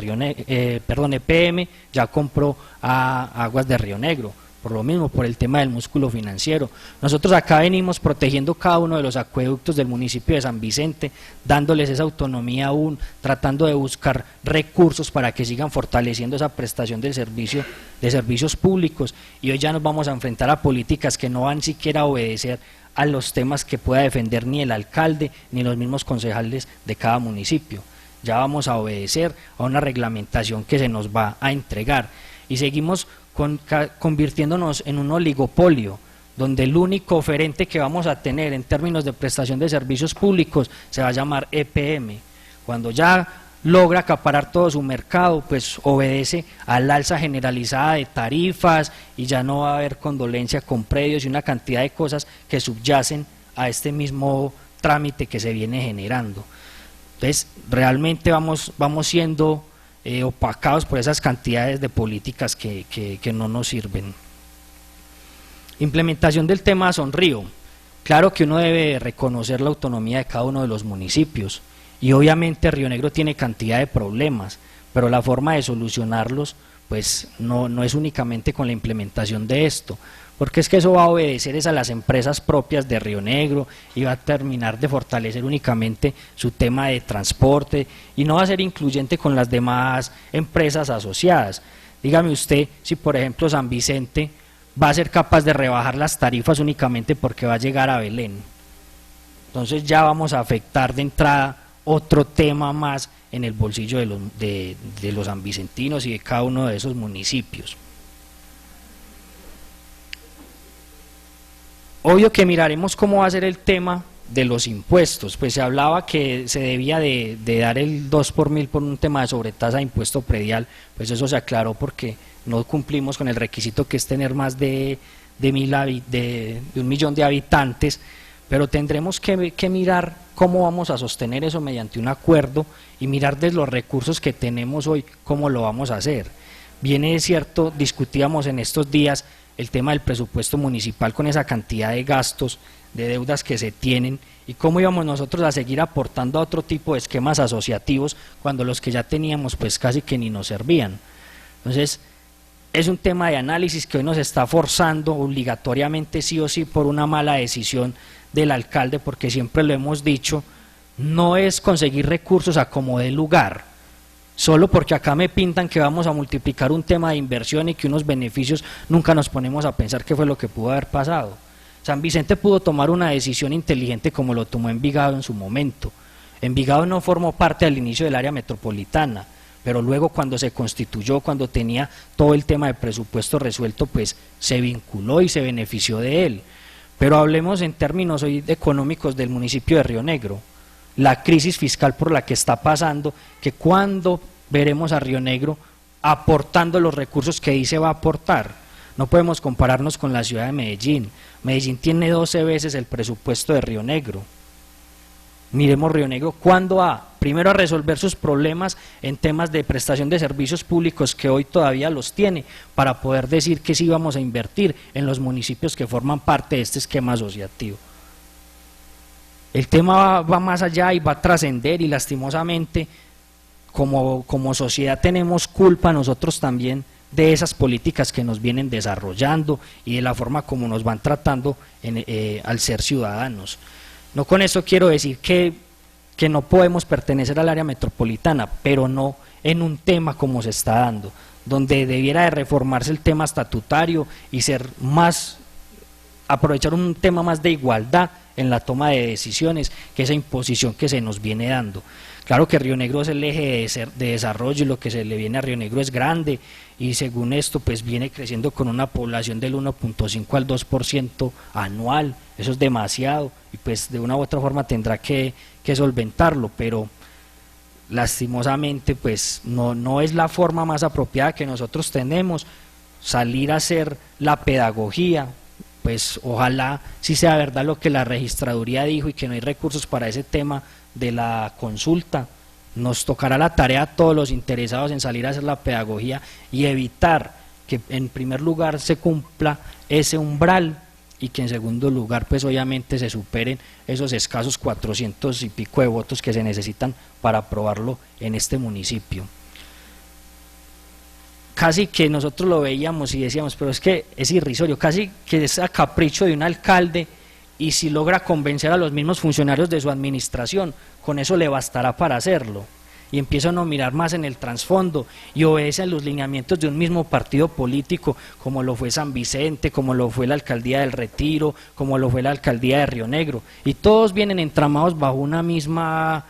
S6: EPM ya compró aguas de Río Negro, por lo mismo, por el tema del músculo financiero. Nosotros acá venimos protegiendo cada uno de los acueductos del municipio de San Vicente, dándoles esa autonomía aún, tratando de buscar recursos para que sigan fortaleciendo esa prestación del servicio, de servicios públicos, y hoy ya nos vamos a enfrentar a políticas que no van siquiera a obedecer a los temas que pueda defender ni el alcalde ni los mismos concejales de cada municipio. Ya vamos a obedecer a una reglamentación que se nos va a entregar y seguimos convirtiéndonos en un oligopolio donde el único oferente que vamos a tener en términos de prestación de servicios públicos se va a llamar EPM. Cuando ya logra acaparar todo su mercado, pues obedece al alza generalizada de tarifas y ya no va a haber condolencia con predios y una cantidad de cosas que subyacen a este mismo trámite que se viene generando. Entonces, realmente vamos siendo opacados por esas cantidades de políticas que no nos sirven. Implementación del tema Sonrío. Claro que uno debe reconocer la autonomía de cada uno de los municipios y obviamente Río Negro tiene cantidad de problemas, pero la forma de solucionarlos pues no es únicamente con la implementación de esto, porque es que eso va a obedecer a las empresas propias de Río Negro y va a terminar de fortalecer únicamente su tema de transporte y no va a ser incluyente con las demás empresas asociadas. Dígame usted si por ejemplo San Vicente va a ser capaz de rebajar las tarifas únicamente porque va a llegar a Belén. Entonces ya vamos a afectar de entrada otro tema más en el bolsillo de los sanvicentinos y de cada uno de esos municipios. Obvio que miraremos cómo va a ser el tema de los impuestos, pues se hablaba que se debía de dar el 2 por mil por un tema de sobretasa de impuesto predial, pues eso se aclaró porque no cumplimos con el requisito que es tener más de 1 millón de habitantes, pero tendremos que mirar cómo vamos a sostener eso mediante un acuerdo y mirar de los recursos que tenemos hoy cómo lo vamos a hacer. Viene, es cierto, discutíamos en estos días el tema del presupuesto municipal con esa cantidad de gastos, de deudas que se tienen, y cómo íbamos nosotros a seguir aportando a otro tipo de esquemas asociativos cuando los que ya teníamos pues casi que ni nos servían. Entonces, es un tema de análisis que hoy nos está forzando obligatoriamente sí o sí por una mala decisión del alcalde, porque siempre lo hemos dicho, no es conseguir recursos a como dé lugar, solo porque acá me pintan que vamos a multiplicar un tema de inversión y que unos beneficios, nunca nos ponemos a pensar qué fue lo que pudo haber pasado. San Vicente pudo tomar una decisión inteligente como lo tomó Envigado en su momento. Envigado no formó parte al inicio del área metropolitana, pero luego cuando se constituyó, cuando tenía todo el tema de presupuesto resuelto, pues se vinculó y se benefició de él. Pero hablemos en términos hoy económicos del municipio de Río Negro, la crisis fiscal por la que está pasando, que cuando veremos a Río Negro aportando los recursos que dice va a aportar. No podemos compararnos con la ciudad de Medellín. Medellín tiene 12 veces el presupuesto de Río Negro. Miremos Río Negro, ¿cuándo va? Primero a resolver sus problemas en temas de prestación de servicios públicos que hoy todavía los tiene, para poder decir que sí vamos a invertir en los municipios que forman parte de este esquema asociativo. El tema va más allá y va a trascender, y lastimosamente como sociedad tenemos culpa nosotros también de esas políticas que nos vienen desarrollando y de la forma como nos van tratando al ser ciudadanos. No con esto quiero decir que no podemos pertenecer al área metropolitana, pero no en un tema como se está dando, donde debiera de reformarse el tema estatutario y ser más, aprovechar un tema más de igualdad en la toma de decisiones que esa imposición que se nos viene dando. Claro que Río Negro es el eje de desarrollo y lo que se le viene a Río Negro es grande, y según esto pues viene creciendo con una población del 1.5 al 2% anual. Eso es demasiado y pues de una u otra forma tendrá que solventarlo, pero lastimosamente pues no es la forma más apropiada que nosotros tenemos, salir a hacer la pedagogía. Pues ojalá si sea verdad lo que la registraduría dijo y que no hay recursos para ese tema de la consulta. Nos tocará la tarea a todos los interesados en salir a hacer la pedagogía y evitar que en primer lugar se cumpla ese umbral y que en segundo lugar pues obviamente se superen esos escasos 400 y pico de votos que se necesitan para aprobarlo en este municipio. Casi que nosotros lo veíamos y decíamos, pero es que es irrisorio, casi que es a capricho de un alcalde, y si logra convencer a los mismos funcionarios de su administración, con eso le bastará para hacerlo. Y empiezan a mirar más en el trasfondo y obedece a los lineamientos de un mismo partido político, como lo fue San Vicente, como lo fue la alcaldía del Retiro, como lo fue la alcaldía de Río Negro, y todos vienen entramados bajo una misma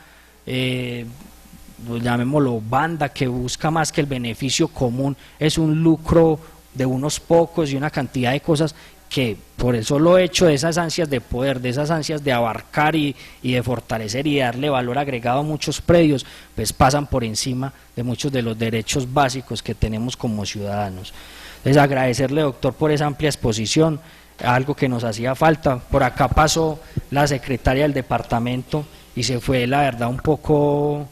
S6: llamémoslo banda, que busca más que el beneficio común, es un lucro de unos pocos y una cantidad de cosas que por el solo hecho de esas ansias de poder, de esas ansias de abarcar y de fortalecer y darle valor agregado a muchos predios, pues pasan por encima de muchos de los derechos básicos que tenemos como ciudadanos. Entonces agradecerle, doctor, por esa amplia exposición, algo que nos hacía falta. Por acá pasó la secretaria del departamento y se fue, la verdad, un poco...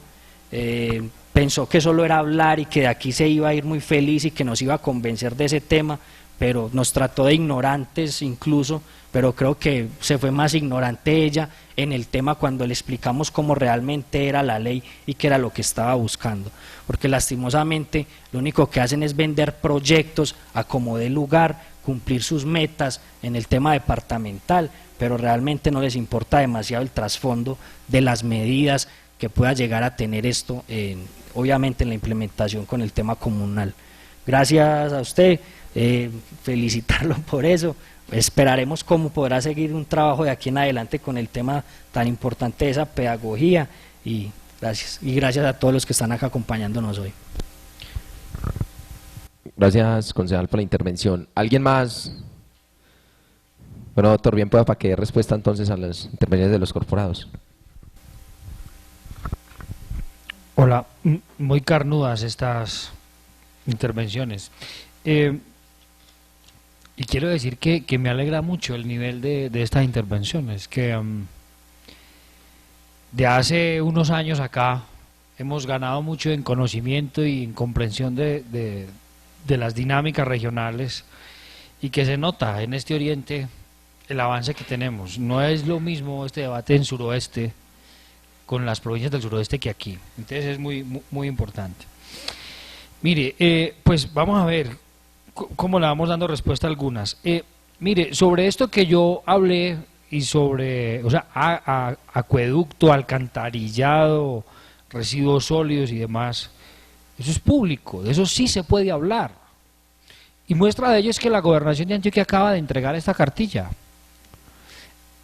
S6: pensó que solo era hablar y que de aquí se iba a ir muy feliz y que nos iba a convencer de ese tema, pero nos trató de ignorantes incluso, pero creo que se fue más ignorante ella en el tema cuando le explicamos cómo realmente era la ley y qué era lo que estaba buscando, porque lastimosamente lo único que hacen es vender proyectos a como dé lugar, cumplir sus metas en el tema departamental, pero realmente no les importa demasiado el trasfondo de las medidas que pueda llegar a tener esto, obviamente en la implementación con el tema comunal. Gracias a usted, felicitarlo por eso. Esperaremos cómo podrá seguir un trabajo de aquí en adelante con el tema tan importante de esa pedagogía, y gracias a todos los que están acá acompañándonos hoy.
S1: Gracias, concejal, por la intervención. ¿Alguien más? Bueno, doctor, bien pueda para que dé respuesta entonces a las intervenciones de los corporados.
S6: Hola, muy carnudas estas intervenciones. Y quiero decir que me alegra mucho el nivel de estas intervenciones, que de hace unos años acá hemos ganado mucho en conocimiento y en comprensión de de las dinámicas regionales y que se nota en este oriente el avance que tenemos. No es lo mismo este debate en suroeste con las provincias del suroeste que aquí. Entonces es muy importante. Mire, pues vamos a ver cómo le vamos dando respuesta a algunas. Mire, sobre esto que yo hablé y sobre, o sea, acueducto, alcantarillado, residuos sólidos y demás, eso es público, de eso sí se puede hablar. Y muestra de ello es que la Gobernación de Antioquia acaba de entregar esta cartilla.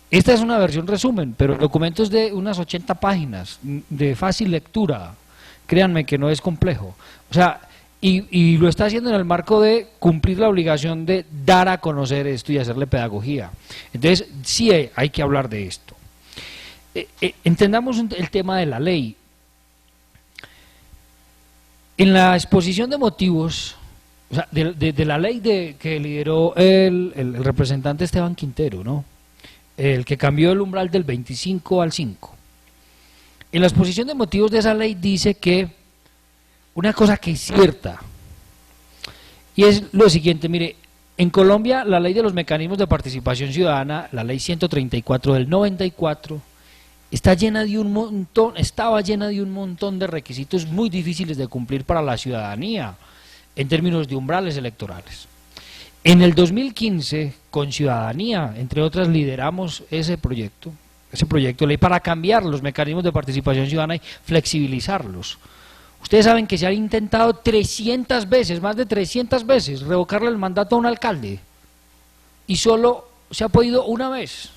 S6: Esta es una versión resumen, pero el documento es de unas 80 páginas, de fácil lectura. Créanme que no es complejo. O sea, y lo está haciendo en el marco de cumplir la obligación de dar a conocer esto y hacerle pedagogía. Entonces, sí hay que hablar de esto. Entendamos el tema de la ley. En la exposición de motivos, o sea, de la ley que lideró el representante Esteban Quintero, ¿no? El que cambió el umbral del 25 al 5. En la exposición de motivos de esa ley dice que una cosa que es cierta, y es lo siguiente, mire, en Colombia la ley de los mecanismos de participación ciudadana, la ley 134 del 94, estaba llena de un montón de requisitos muy difíciles de cumplir para la ciudadanía, en términos de umbrales electorales. En el 2015, con Ciudadanía, entre otras, lideramos ese proyecto de ley para cambiar los mecanismos de participación ciudadana y flexibilizarlos. Ustedes saben que se ha intentado 300 veces, más de 300 veces, revocarle el mandato a un alcalde y solo se ha podido una vez.